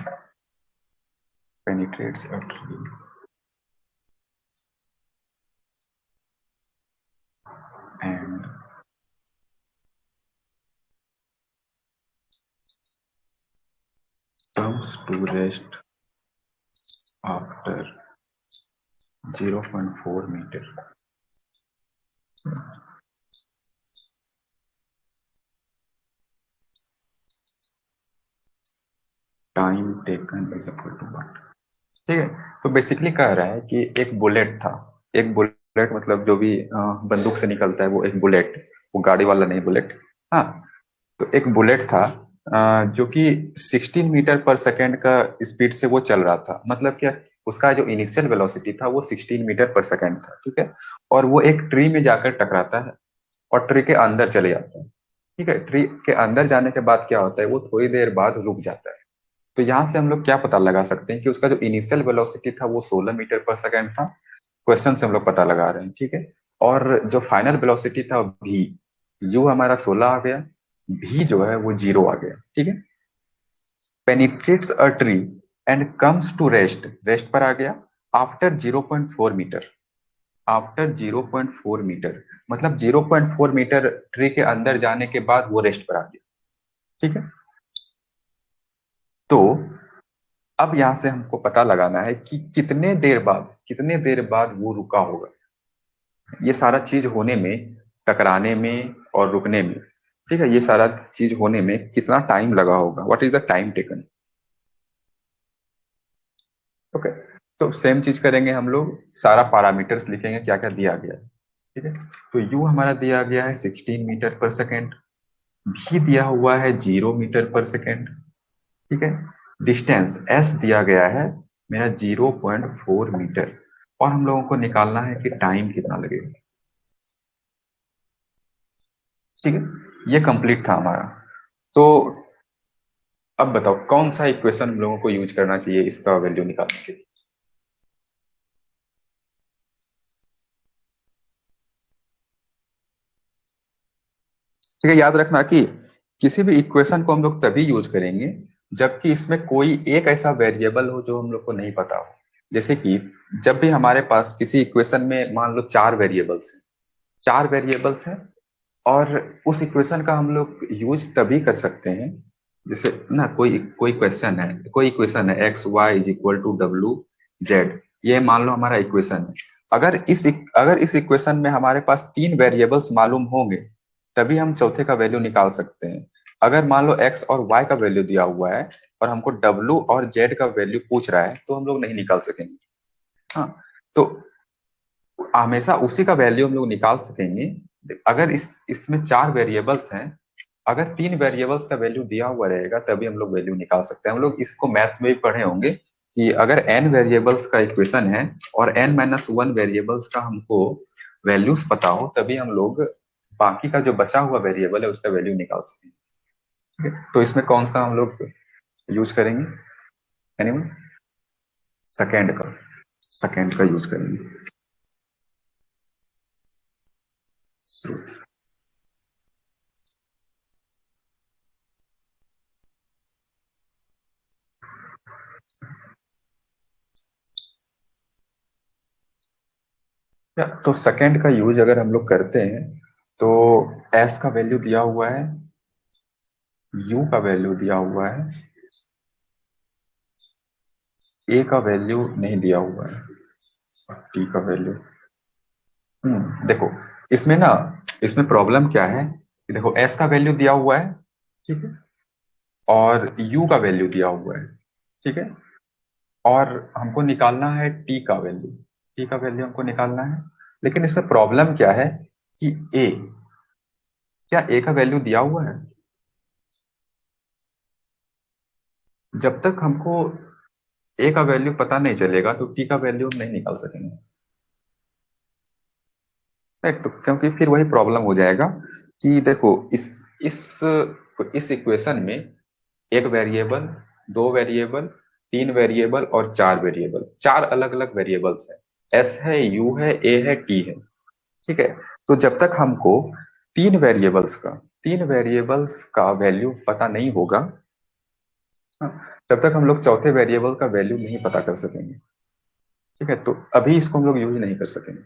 penetrates a tree and comes to rest after 0.4 meter. Time taken is equal to what. ठीक है, तो बेसिकली कह रहा है कि एक बुलेट था, एक बुलेट मतलब जो भी बंदूक से निकलता है वो एक बुलेट। वो गाड़ी वाला नहीं, बुलेट। हाँ, तो एक बुलेट था जो कि 16 मीटर पर सेकेंड का स्पीड से वो चल रहा था। मतलब क्या, उसका जो इनिशियल वेलोसिटी था वो 16 मीटर पर सेकेंड था, ठीक है। और वो एक ट्री में जाकर टकराता है और ट्री के अंदर चले जाता है, ठीक है। ट्री के अंदर जाने के बाद क्या होता है, वो थोड़ी देर बाद रुक जाता है। तो यहाँ से हम लोग क्या पता लगा सकते हैं कि उसका जो इनिशियल वेलोसिटी था वो 16 मीटर पर सेकेंड था। क्वेश्चन से हम लोग पता लगा रहे हैं, ठीक है। और जो फाइनल वेलोसिटी था भी, यू हमारा 16 आ गया, भी जो है वो 0 आ गया, ठीक है। Penetrates a tree and comes to rest, rest पर आ गया आफ्टर 0.4 मीटर, आफ्टर 0.4 मीटर, मतलब 0.4 मीटर ट्री के अंदर जाने के बाद वो रेस्ट पर आ गया, ठीक है। तो अब यहां से हमको पता लगाना है कि कितने देर बाद वो रुका होगा। ये सारा चीज होने में, टकराने में और रुकने में, ठीक है, ये सारा चीज होने में कितना टाइम लगा होगा, what is the time taken. Okay, तो सेम चीज करेंगे हम लोग, सारा पैरामीटर्स लिखेंगे क्या क्या दिया गया है, ठीक है। तो यू हमारा दिया गया है 16 मीटर पर सेकेंड, भी दिया हुआ है 0 मीटर पर सेकेंड, ठीक है। डिस्टेंस एस दिया गया है मेरा 0.4 मीटर, और हम लोगों को निकालना है कि टाइम कितना लगेगा, ठीक है। ये कंप्लीट था हमारा। तो अब बताओ कौन सा इक्वेशन हम लोगों को यूज करना चाहिए इसका वैल्यू निकालने के लिए। ठीक है, याद रखना कि किसी भी इक्वेशन को हम लोग तभी यूज करेंगे जबकि इसमें कोई एक ऐसा वेरिएबल हो जो हम लोग को नहीं पता हो। जैसे कि जब भी हमारे पास किसी इक्वेशन में मान लो चार वेरिएबल्स हैं, और उस इक्वेशन का हम लोग यूज तभी कर सकते हैं, जैसे ना कोई कोई क्वेश्चन है, कोई इक्वेशन है x y is equal to डब्ल्यू जेड, ये मान लो हमारा इक्वेशन है। अगर इस इक्वेशन में हमारे पास तीन वेरिएबल्स मालूम होंगे तभी हम चौथे का वैल्यू निकाल सकते हैं। अगर मान लो एक्स और वाई का वैल्यू दिया हुआ है और हमको डब्ल्यू और जेड का वैल्यू पूछ रहा है तो हम लोग नहीं निकाल सकेंगे। हाँ, तो हमेशा उसी का वैल्यू हम लोग निकाल सकेंगे अगर इसमें चार वेरिएबल्स हैं। अगर तीन वेरिएबल्स का वैल्यू दिया हुआ रहेगा तभी हम लोग वैल्यू निकाल सकते हैं। हम लोग इसको मैथ्स में भी पढ़े होंगे कि अगर n वेरिएबल्स का इक्वेशन है और n-1 वेरिएबल्स का हमको वैल्यूज पता हो तभी हम लोग बाकी का जो बचा हुआ वेरिएबल है उसका वैल्यू निकाल सकेंगे, ठीक है? तो इसमें कौन सा हम लोग यूज करेंगे, एनीवन? सेकेंड का यूज करेंगे। स्रोत, या तो सेकेंड का यूज अगर हम लोग करते हैं तो एस का वैल्यू दिया हुआ है, यू का वैल्यू दिया हुआ है, ए का वैल्यू नहीं दिया हुआ है, और टी का वैल्यू। देखो इसमें इसमें प्रॉब्लम क्या है कि देखो एस का वैल्यू दिया हुआ है, ठीक है, और यू का वैल्यू दिया हुआ है, ठीक है, और हमको निकालना है टी का वैल्यू हमको निकालना है। लेकिन इसमें प्रॉब्लम क्या है कि ए, क्या ए का वैल्यू दिया हुआ है? जब तक हमको ए का वैल्यू पता नहीं चलेगा तो टी का वैल्यू हम नहीं निकाल सकेंगे, राइट। तो क्योंकि फिर वही प्रॉब्लम हो जाएगा कि देखो इस इक्वेशन में एक वेरिएबल, दो वेरिएबल, तीन वेरिएबल और चार वेरिएबल, चार अलग अलग वेरिएबल्स हैं। एस है, यू है, ए है, टी है, ठीक है। तो जब तक हमको तीन वेरिएबल्स का वैल्यू पता नहीं होगा, हाँ, तब तक हम लोग चौथे वेरिएबल का वैल्यू नहीं पता कर सकेंगे, ठीक है। तो अभी इसको हम लोग यूज नहीं कर सकेंगे।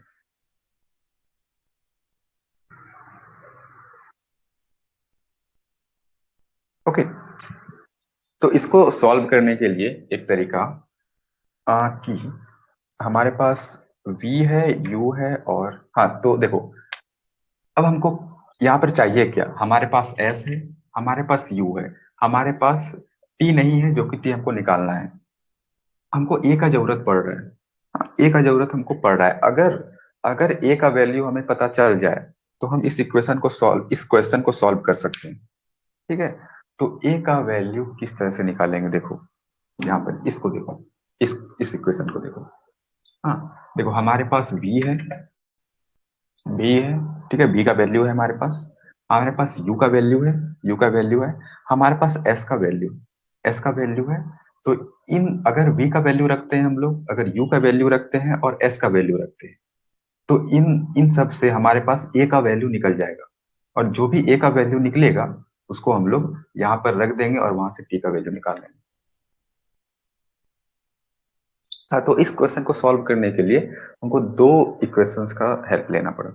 ओके, तो इसको सॉल्व करने के लिए एक तरीका कि हमारे पास v है, u है, और हाँ तो देखो अब हमको यहाँ पर चाहिए क्या, हमारे पास s है, हमारे पास u है, हमारे पास t नहीं है जो कि t हमको निकालना है। हमको a का जरूरत पड़ रहा है, हाँ, a का जरूरत हमको पड़ रहा है। अगर अगर a का वैल्यू हमें पता चल जाए तो हम इस क्वेश्चन को सॉल्व कर सकते हैं। ठीक है, तो ए का वैल्यू किस तरह से निकालेंगे, देखो यहाँ पर इसको देखो, इस इक्वेशन को देखो। हाँ देखो, हमारे पास बी है, ठीक है, बी का वैल्यू है हमारे पास यू का वैल्यू है, हमारे पास एस का वैल्यू है। तो अगर v का वैल्यू रखते हैं हम लोग, अगर u का वैल्यू रखते हैं और s का वैल्यू रखते हैं, तो इन सब से हमारे पास a का वैल्यू निकल जाएगा, और जो भी a का वैल्यू निकलेगा उसको हम लोग यहाँ पर रख देंगे और वहां से t का वैल्यू निकाल लेंगे। हाँ, तो इस क्वेश्चन को सॉल्व करने के लिए हमको दो इक्वेशंस का हेल्प लेना पड़ा।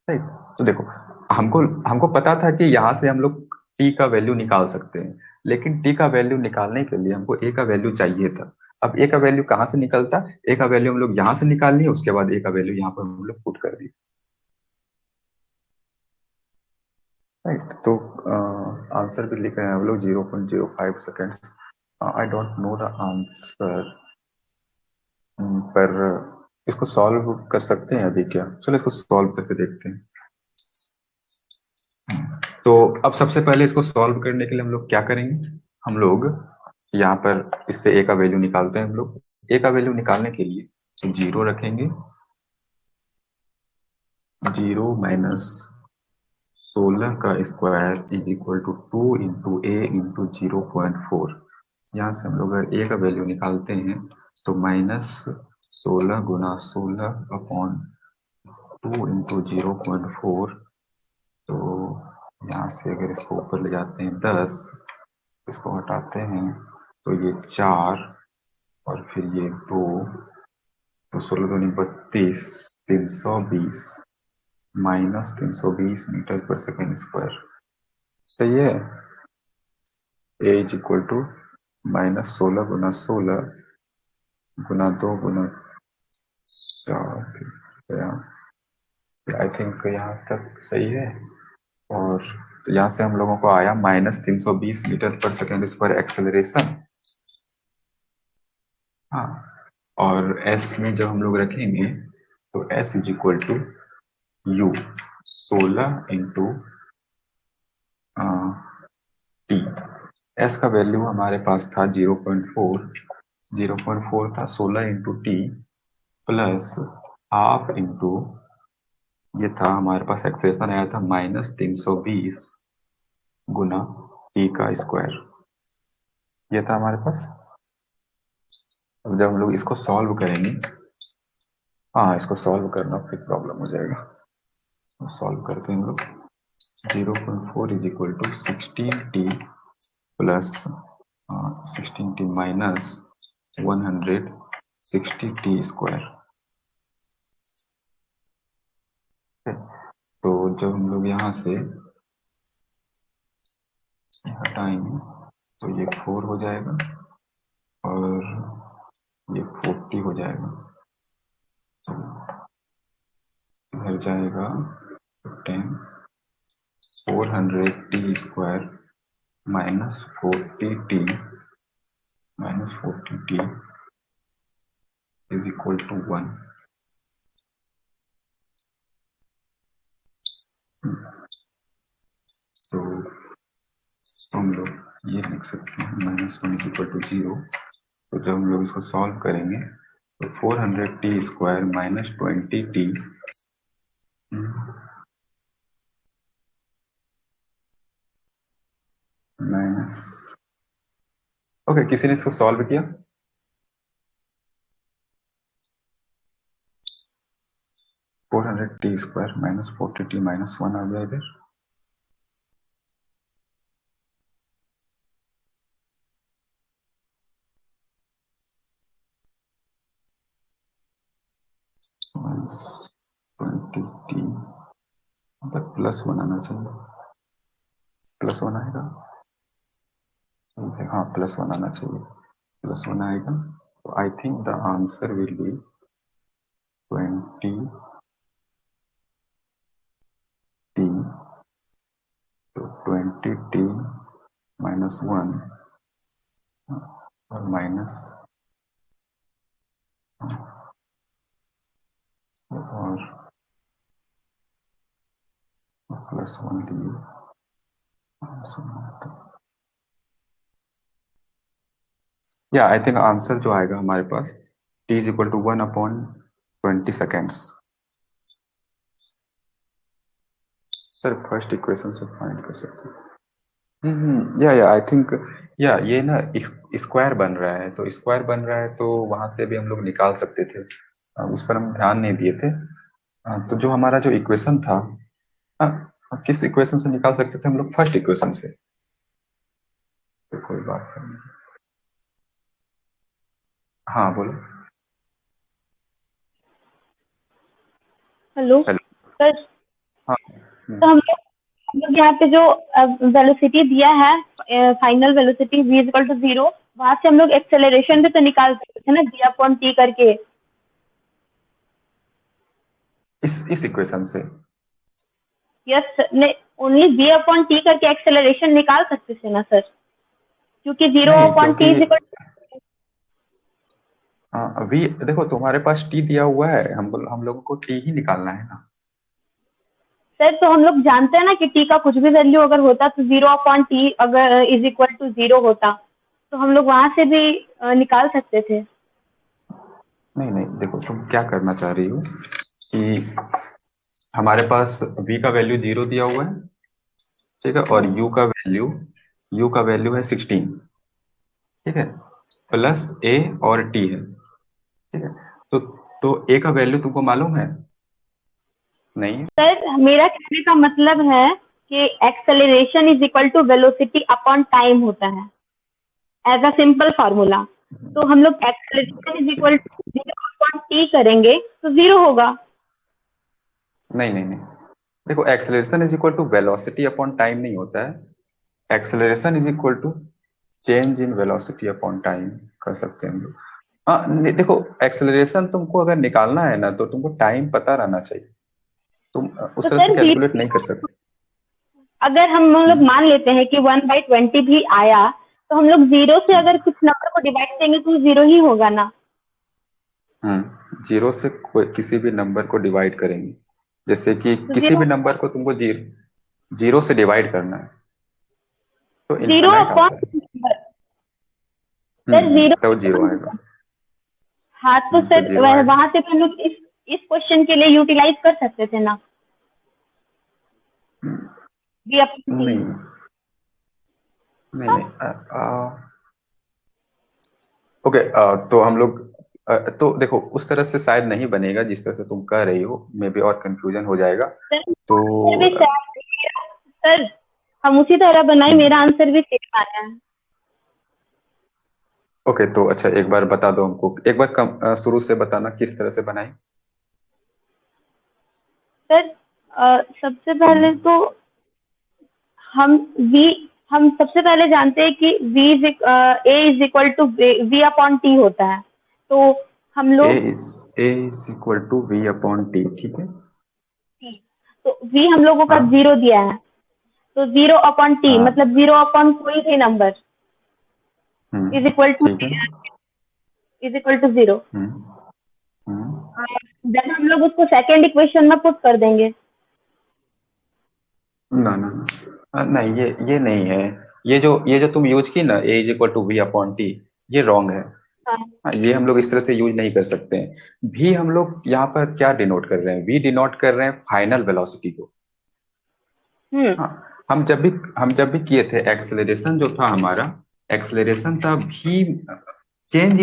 राइट, तो देखो, हमको हमको पता था कि यहाँ से हम लोग t का वैल्यू निकाल सकते हैं, लेकिन t का वैल्यू निकालने के लिए हमको a का वैल्यू चाहिए था। अब a का वैल्यू कहाँ से निकलता, a का वैल्यू हम लोग यहाँ से निकाल लिए, उसके बाद a का वैल्यू यहाँ पर हम लोग पुट कर दिए। राइट, तो आंसर भी लिख रहे हैं हम लोग 0.05 seconds. I don't know the answer, पर इसको सॉल्व कर सकते हैं अभी क्या? चलो इसको सॉल्व करके देखते हैं। तो अब सबसे पहले इसको सॉल्व करने के लिए हम लोग क्या करेंगे, हम लोग यहाँ पर इससे a का वैल्यू निकालते हैं। हम लोग a का वैल्यू निकालने के लिए तो 0 रखेंगे, 0 माइनस 16 का square is equal to 2 into a into 0.4। यहाँ से हम लोग अगर a का वैल्यू निकालते हैं तो -16 गुना 16 अपॉन 2 इंटू 0.4। तो यहाँ से अगर इसको ऊपर ले जाते हैं 10, इसको हटाते हैं तो ये 4 और फिर ये 2, तो 16 दूनी 32, 320 माइनस 320 मीटर पर सेकेंड स्क्वायर। सही है, ए इज इक्वल टू -16 गुना 16 गुना 2 गुना 4। आई थिंक यहाँ तक सही है। और तो यहाँ से हम लोगों को आया -320 मीटर पर सेकेंड स्क्वायर एक्सेलरेशन। हाँ, और एस में जब हम लोग रखेंगे तो s is equal to u 16 into t. S का वैल्यू हमारे पास था 0.4 था, 16 into T plus half into, ये था हमारे पास एक्सप्रेशन आया था -320 गुना टी का स्क्वायर, ये था हमारे पास। अब जब हम लोग इसको सॉल्व करेंगे, हाँ इसको सॉल्व करना फिर प्रॉब्लम हो जाएगा, तो सॉल्व करते हैं हम लोग। 0.4 is equal to 16t plus 16t minus 160t square. तो जब हम लोग यहाँ से हटाएंगे तो ये 4 हो जाएगा और ये 40 हो जाएगा, तो इधर जाएगा 10 400t square minus 40t is equal to 1। तो इसको हम लोग ये लिख सकते हैं -1 इज इक्वल टू 0। तो जब हम लोग इसको सॉल्व करेंगे तो 400t square minus 20t minus, okay, किसी ने इसको सॉल्व किया? 400t square minus 40t minus 1 आ गया इधर। -20t मतलब +1 आना चाहिए, +1 आएगा, हाँ +1 आना चाहिए, +1 आएगा। तो I think the answer will be 20t तो 20t माइनस 1 और माइनस और प्लस 1 या आई थिंक आंसर जो आएगा हमारे पास t is equal to 1/20 seconds. Sir first equation से फाइंड कर सकते हैं। या आई थिंक या ये ना स्क्वायर बन रहा है, तो स्क्वायर बन रहा है तो वहां से भी हम लोग निकाल सकते थे, उस पर हम ध्यान नहीं दिए थे। तो जो हमारा जो इक्वेशन था, किस इक्वेशन से निकाल सकते थे हम लोग? फर्स्ट इक्वेशन से। तो कोई बात नहीं। हाँ बोलो। Hello hello. सर। हाँ। तो हम लोग यहाँ पे जो वेलोसिटी दिया है, final velocity v equal to 0, वहां से हम लोग एक्सेलरेशन भी तो निकाल सकते थे ना, v अपॉन t करके। इस इक्वेशन से यस, नहीं, ओनली v अपॉन t करके एक्सेलरेशन निकाल सकते थे ना सर, क्योंकि 0 नहीं, अपॉन क्योंकि t इज इक्वल। अभी देखो तुम्हारे पास टी दिया हुआ है, हम लोगों को टी ही निकालना है ना। सर तो हम लोग जानते हैं ना कि t का कुछ भी वैल्यू अगर होता तो 0 अपॉन t अगर इज इक्वल टू 0 होता, तो हम लोग वहां से भी निकाल सकते थे। नहीं नहीं, देखो तुम क्या करना चाह रही हो कि हमारे पास v का वैल्यू 0 दिया हुआ है, ठीक है, और u का वैल्यू है 16, ठीक है, प्लस a और t है, ठीक है। तो तो a का वैल्यू तुमको मालूम है? नहीं है? सर मेरा कहने का मतलब है कि acceleration is equal to velocity upon time होता है, एज अ सिंपल फार्मूला। तो हम लोग एक्सेलरेशन इज ठीक। इक्वल टू 0 अपॉन टी करेंगे तो 0 होगा। नहीं नहीं नहीं, देखो acceleration is equal to velocity upon time नहीं होता है। Acceleration is equal to change in velocity upon time कर सकते हैं हम लोग। हाँ देखो, एक्सेलरेशन तुमको अगर निकालना है ना तो तुमको टाइम पता रहना चाहिए, तुम तो उस तरह से सर कैलकुलेट नहीं कर सकते। अगर हम लोग मान लेते हैं कि 1/20 भी आया, तो हम लोग 0 से अगर कुछ नंबर को डिवाइड करेंगे तो 0 ही होगा ना। जीरो से किसी भी नंबर को डिवाइड करेंगे, जैसे कि तो किसी 0 भी नंबर को तुमको जीरो से डिवाइड करना है तो 0 इनफाइनाइट अपॉन आता है। नंबर। सर 0 तो जीरो आएगा। हाँ, तो तो सर जीरो आएगा। वहां से तो हम लोग इस क्वेश्चन के लिए यूटिलाइज कर सकते थे ना, हम्म, बी अपॉन टी। नहीं नहीं नहीं, ओके, तो हम लोग तो देखो उस तरह से शायद नहीं बनेगा जिस तरह से तुम कह रही हो, मे बी और कंफ्यूजन हो जाएगा। सर तो आंसर भी सर हम उसी तरह बनाए, मेरा आंसर भी सेम आया है। ओके, तो अच्छा एक बार बता दो हमको, एक बार शुरू से बताना किस तरह से बनाए। सर सबसे पहले तो हम v हम सबसे पहले जानते हैं कि a is equal to v upon t होता है, तो हम ए लोग is a is equal to we upon t, ठीक है। तो v हम लोगों का हाँ 0 दिया है, तो 0 अपॉन टी हाँ। मतलब 0 अपॉन कोई भी नंबर इज इक्वल टू ठीक है। 0। हम्म हम्म। जब हम लोग उसको सेकेंड इक्वेशन में पुट कर देंगे। ना ना ना, नहीं ये नहीं है। ये जो तुम यूज की ना, A is equal to we upon T, ये रॉन्ग है। हाँ। हाँ, ये हम लोग इस तरह से यूज नहीं कर सकते हैं। भी हम लोग यहाँ पर क्या डिनोट कर रहे हैं? वी डिनोट कर रहे हैं फाइनल वेलोसिटी को। हम्म। हाँ, हम जब भी किए थे एक्सेलरेशन जो था हमारा, एक्सेलरेशन था भी change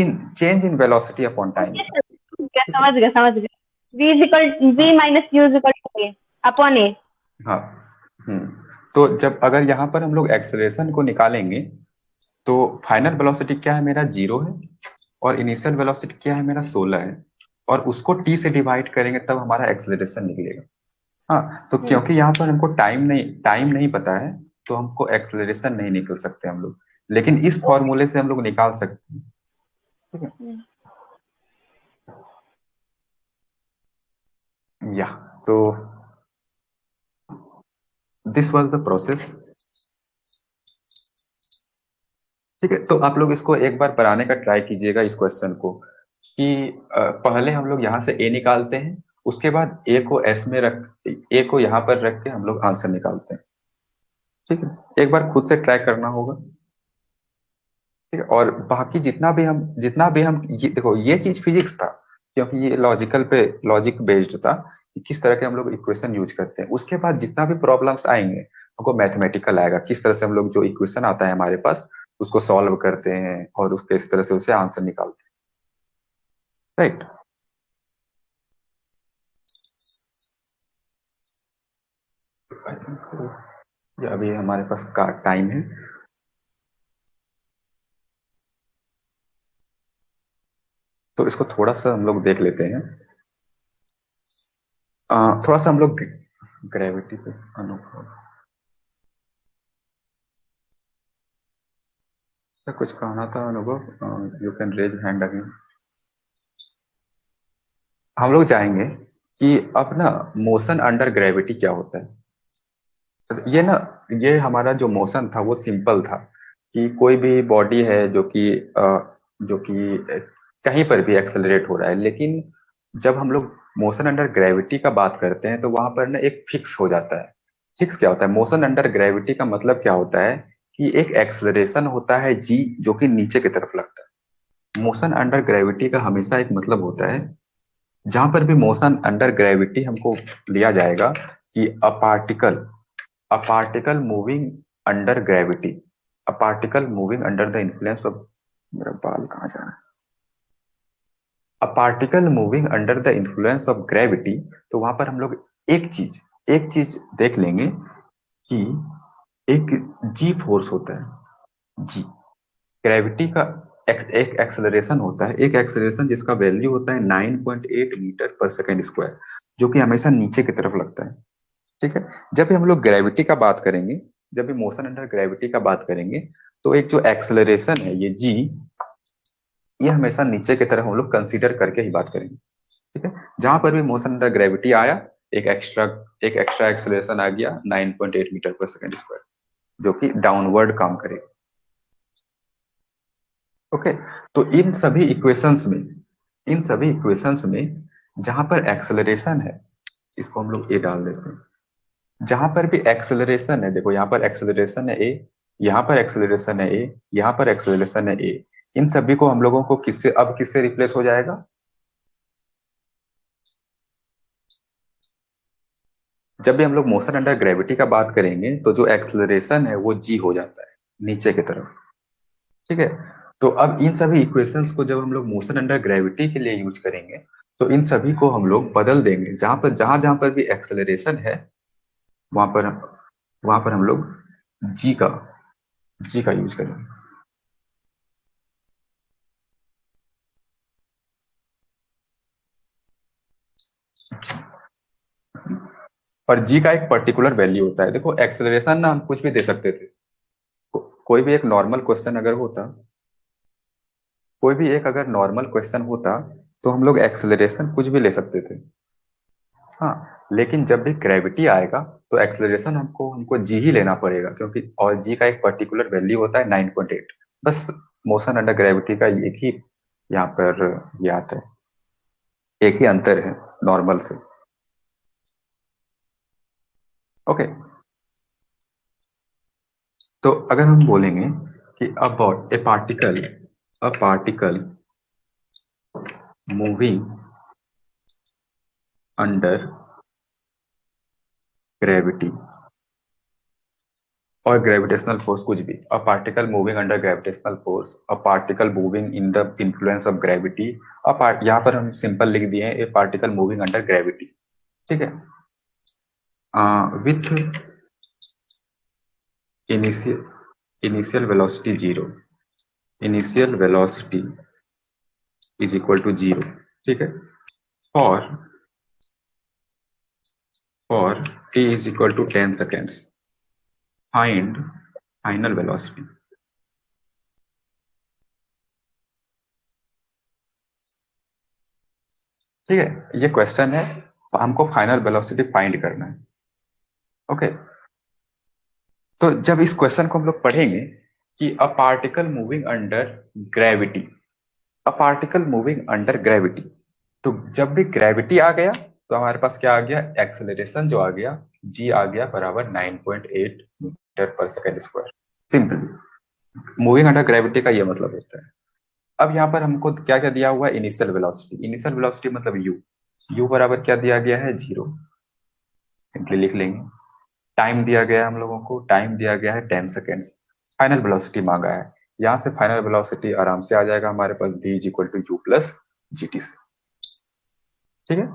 in velocity upon time था, ठीक है। समझ गया। v हाँ minus U is equal to A upon A. हाँ। हम्म तो जब अगर यहाँ पर हम लोग एक्सेलरेशन को निकालेंगे तो फाइनल वेलोसिटी क्या है मेरा? 0 है, और इनिशियल वेलोसिटी क्या है मेरा? 16 है, और उसको टी से डिवाइड करेंगे तब हमारा एक्सेलरेशन निकलेगा। हाँ, तो क्योंकि यहाँ पर हमको टाइम नहीं पता है, तो हमको एक्सेलरेशन नहीं निकल सकते हम लोग, लेकिन इस फॉर्मूले से हम लोग निकाल सकते हैं, ठीक है। या so this was the process, ठीक है। तो आप लोग इसको एक बार बनाने का ट्राई कीजिएगा इस क्वेश्चन को, कि पहले हम लोग यहाँ से ए निकालते हैं उसके बाद ए को एस में रख, ए को यहाँ पर रख के हम लोग आंसर निकालते हैं। ठीक है, एक बार खुद से ट्राई करना होगा। ठीक है, और बाकी जितना भी हम ये देखो, ये चीज फिजिक्स था क्योंकि ये लॉजिक बेस्ड था कि किस तरह के हम लोग इक्वेशन यूज करते हैं। उसके बाद जितना भी प्रॉब्लम्स आएंगे हमको मैथमेटिकल आएगा, किस तरह से हम लोग जो इक्वेशन आता है हमारे पास उसको सॉल्व करते हैं और उसके इस तरह से उसे आंसर निकालते हैं। राइट। ये अभी हमारे पास का टाइम है, तो इसको थोड़ा सा हम लोग देख लेते हैं। थोड़ा सा हम लोग ग्रेविटी पे अनुभव, कुछ कहना था Anubhav, you can raise hand again. हम लोग जाएंगे कि अब ना मोशन अंडर ग्रेविटी क्या होता है। ये ना, ये हमारा जो मोशन था वो सिंपल था कि कोई भी बॉडी है जो कि कहीं पर भी एक्सेलरेट हो रहा है, लेकिन जब हम लोग मोशन अंडर ग्रेविटी का बात करते हैं तो वहां पर ना एक फिक्स हो जाता है। फिक्स क्या होता है? मोशन अंडर ग्रेविटी का मतलब क्या होता है कि एक एक्सेलरेशन होता है जी, जो कि नीचे की तरफ लगता है। मोशन अंडर ग्रेविटी का हमेशा एक मतलब होता है, जहां पर भी मोशन अंडर ग्रेविटी हमको लिया जाएगा कि अ particle moving under gravity, a particle moving under the influence of, मेरा बाल कहाँ जा रहा है, अ particle moving under the influence of gravity. तो वहां पर हम लोग एक चीज देख लेंगे कि एक जी फोर्स होता है। जी ग्रेविटी का एक एक्सेलरेशन होता है, एक एक्सेलरेशन जिसका वैल्यू होता है 9.8 मीटर पर सेकेंड स्क्वायर, जो कि हमेशा नीचे की तरफ लगता है। ठीक है, जब भी हम लोग ग्रेविटी का बात करेंगे, जब भी मोशन अंडर ग्रेविटी का बात करेंगे, तो एक जो एक्सेलरेशन है ये जी, ये हमेशा नीचे की तरफ हम लोग कंसीडर करके ही बात करेंगे। ठीक है, जहां पर भी मोशन अंडर ग्रेविटी आया, एक एक्स्ट्रा एक एक्स्ट्रा एक्सेलरेशन आ गया 9.8 मीटर पर सेकेंड स्क्वायर, जो कि डाउनवर्ड काम करेगा। ओके, तो इन सभी इक्वेशंस में जहां पर एक्सेलरेशन है, इसको हम लोग ए डाल देते हैं। जहां पर भी एक्सेलरेशन है, देखो यहाँ पर एक्सेलरेशन है ए, यहाँ पर एक्सेलरेशन है ए, यहाँ पर एक्सेलरेशन है ए, इन सभी को हम लोगों को किससे रिप्लेस हो जाएगा? जब भी हम लोग मोशन अंडर ग्रेविटी का बात करेंगे तो जो एक्सेलरेशन है वो जी हो जाता है नीचे की तरफ। ठीक है, तो अब इन सभी इक्वेशंस को जब हम लोग मोशन अंडर ग्रेविटी के लिए यूज करेंगे तो इन सभी को हम लोग बदल देंगे, जहां पर भी एक्सेलरेशन है वहां पर वहां पर हम लोग जी का जी का यूज करेंगे। और जी का एक पर्टिकुलर वैल्यू होता है। देखो एक्सेलरेशन ना हम कुछ भी दे सकते थे, कोई भी एक नॉर्मल क्वेश्चन अगर होता, कोई भी एक अगर नॉर्मल क्वेश्चन होता तो हम लोग एक्सेलरेशन कुछ भी ले सकते थे। हाँ, लेकिन जब भी ग्रेविटी आएगा तो एक्सेलरेशन हमको जी ही लेना पड़ेगा, क्योंकि और जी का एक पर्टिकुलर वैल्यू होता है 9.8। बस मोशन अंडर ग्रेविटी का एक ही यहाँ पर ये आता है, एक ही अंतर है नॉर्मल से। ओके, तो अगर हम बोलेंगे कि about a particle moving under gravity, और ग्रेविटेशनल फोर्स कुछ भी, a particle moving under gravitational force, a particle moving in the influence of gravity, यहाँ पर हम सिंपल लिख दिए हैं a particle moving under gravity. ठीक है, with initial velocity zero, initial velocity is equal to zero. ठीक है, for t is equal to 10 seconds, find final velocity. ठीक है, ये क्वेश्चन है, हमको फाइनल वेलोसिटी फाइंड करना है। ओके, तो जब इस क्वेश्चन को हम लोग पढ़ेंगे कि अ पार्टिकल मूविंग अंडर ग्रेविटी, अ पार्टिकल मूविंग अंडर ग्रेविटी, तो जब भी ग्रेविटी आ गया तो हमारे पास क्या आ गया, एक्सेलरेशन जो आ गया g आ गया बराबर 9.8 मीटर पर second square. Simply moving under gravity का ये मतलब होता है। अब यहाँ पर हमको क्या क्या दिया हुआ है, इनिशियल वेलोसिटी। इनिशियल वेलोसिटी मतलब u बराबर क्या दिया गया है, 0, सिंपली लिख लेंगे। टाइम दिया गया है हम लोगों को, टाइम दिया गया है 10 सेकेंड्स। फाइनल वेलोसिटी मांगा है, यहाँ से फाइनल वेलोसिटी आराम से आ जाएगा हमारे पास v is equal to u plus g t से। ठीक है,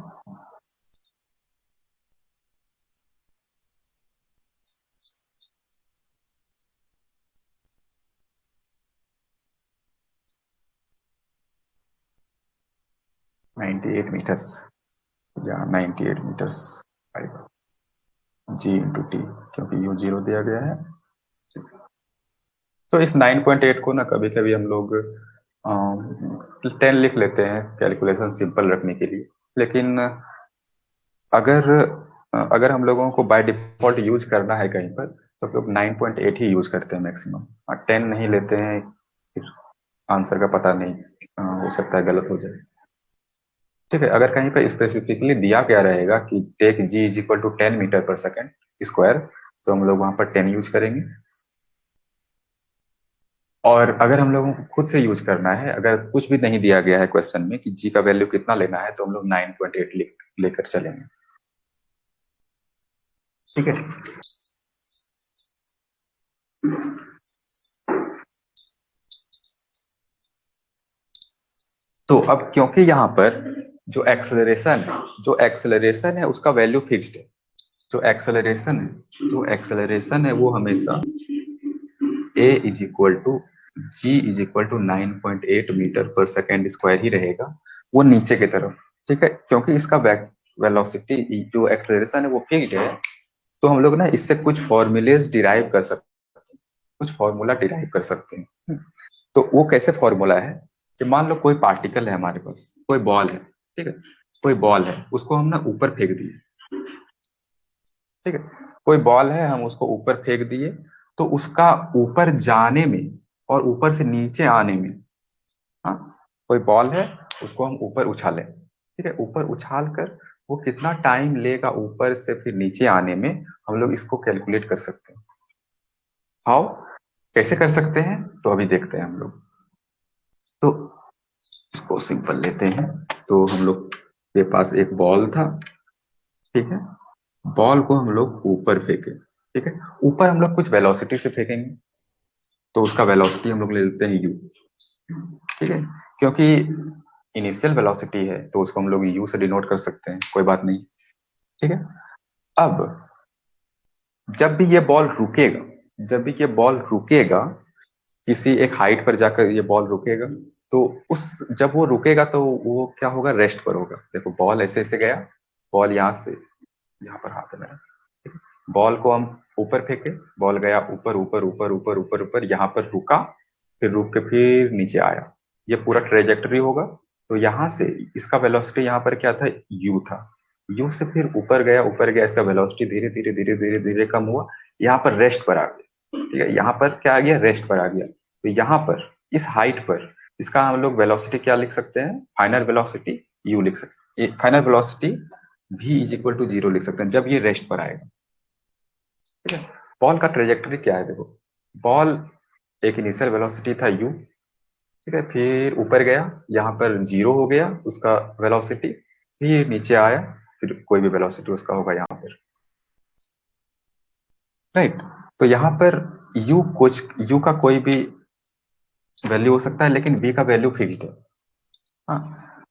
नाइनटी एट मीटर्स या 98 मीटर्स आएगा जी इंटू टी, क्योंकि यू 0 दिया गया है। तो इस 9.8 को ना कभी कभी हम लोग 10 लिख लेते हैं कैलकुलेशन सिंपल रखने के लिए, लेकिन अगर अगर हम लोगों को बाय डिफॉल्ट यूज करना है कहीं पर तो हम लोग 9.8 ही यूज करते हैं मैक्सिमम, और 10 नहीं लेते हैं, फिर आंसर का पता नहीं, हो सकता है गलत हो जाए। ठीक है, अगर कहीं पर स्पेसिफिकली दिया क्या रहेगा कि take g is equal to 10 metre पर सेकेंड स्क्वायर, तो हम लोग वहां पर 10 यूज करेंगे। और अगर हम लोगों को खुद से यूज करना है, अगर कुछ भी नहीं दिया गया है क्वेश्चन में कि जी का वैल्यू कितना लेना है, तो हम लोग 9.8 लेकर चलेंगे। ठीक है, तो अब क्योंकि यहाँ पर जो एक्सेलरेशन है उसका वैल्यू फिक्स्ड है। जो एक्सेलरेशन है वो हमेशा a is equal to g is equal to 9.8 metre पर सेकेंड स्क्वायर ही रहेगा, वो नीचे की तरफ। ठीक है, क्योंकि इसका वेलोसिटी जो एक्सेलरेशन है वो फिक्स्ड है, तो हम लोग ना इससे कुछ फॉर्मूलेज डिराइव कर सकते हैं, कुछ फॉर्मूला डिराइव कर सकते हैं। तो वो कैसे फॉर्मूला है कि मान लो कोई पार्टिकल है हमारे पास, कोई बॉल है, ठीक है, कोई बॉल है, उसको हम ना ऊपर फेंक दिए। ठीक है, कोई बॉल है, हम उसको ऊपर फेंक दिए, तो उसका ऊपर जाने में और ऊपर से नीचे आने में, हाँ, कोई बॉल है, उसको हम ऊपर उछालें, ठीक है, ऊपर उछाल कर वो कितना टाइम लेगा ऊपर से फिर नीचे आने में, हम लोग इसको कैलकुलेट कर सकते हैं। हाउ, कैसे कर सकते हैं, तो अभी देखते हैं हम लोग। तो इसको सिंपल लेते हैं। तो हम लोग के पास एक बॉल था, ठीक है, बॉल को हम लोग ऊपर फेंके, ठीक है, ऊपर हम लोग कुछ वेलोसिटी से फेंकेंगे, तो उसका वेलोसिटी हम लोग ले लेते हैं यू। ठीक है, क्योंकि इनिशियल वेलोसिटी है तो उसको हम लोग यू से डिनोट कर सकते हैं, कोई बात नहीं। ठीक है, अब जब भी ये बॉल रुकेगा, जब भी ये बॉल रुकेगा, किसी एक हाइट पर जाकर ये बॉल रुकेगा, तो उस जब वो रुकेगा तो वो क्या होगा, रेस्ट पर होगा। देखो बॉल ऐसे ऐसे गया, बॉल यहाँ से, यहाँ पर हाथ है मेरा, बॉल को हम ऊपर फेंके, बॉल गया ऊपर ऊपर ऊपर ऊपर ऊपर ऊपर, यहाँ पर रुका, फिर रुक के फिर नीचे आया, ये पूरा ट्रेजेक्टरी होगा। तो यहाँ से इसका वेलोसिटी यहाँ पर क्या था, यू था, यू से फिर ऊपर गया, इसका वेलोसिटी धीरे धीरे धीरे धीरे धीरे कम हुआ, यहाँ पर रेस्ट पर आ गया। ठीक है, यहाँ पर क्या आ गया, रेस्ट पर आ गया। तो यहाँ पर इस हाइट पर इसका हम लोग वेलोसिटी क्या लिख सकते हैं, फाइनल वेलोसिटी यू लिख सकते हैं, final velocity v is equal to 0 लिख सकते हैं जब ये रेस्ट पर आएगा। ठीक है, बॉल का ट्रेजेक्टरी क्या है, देखो बॉल एक इनिशियल वेलोसिटी था u, ठीक है, फिर ऊपर गया, यहाँ पर 0 हो गया उसका वेलोसिटी, फिर नीचे आया, फिर कोई भी वेलोसिटी उसका होगा यहाँ पर, राइट। तो यहाँ पर u का कोई भी वैल्यू हो सकता है, लेकिन v का वैल्यू फिक्स्ड है। हाँ,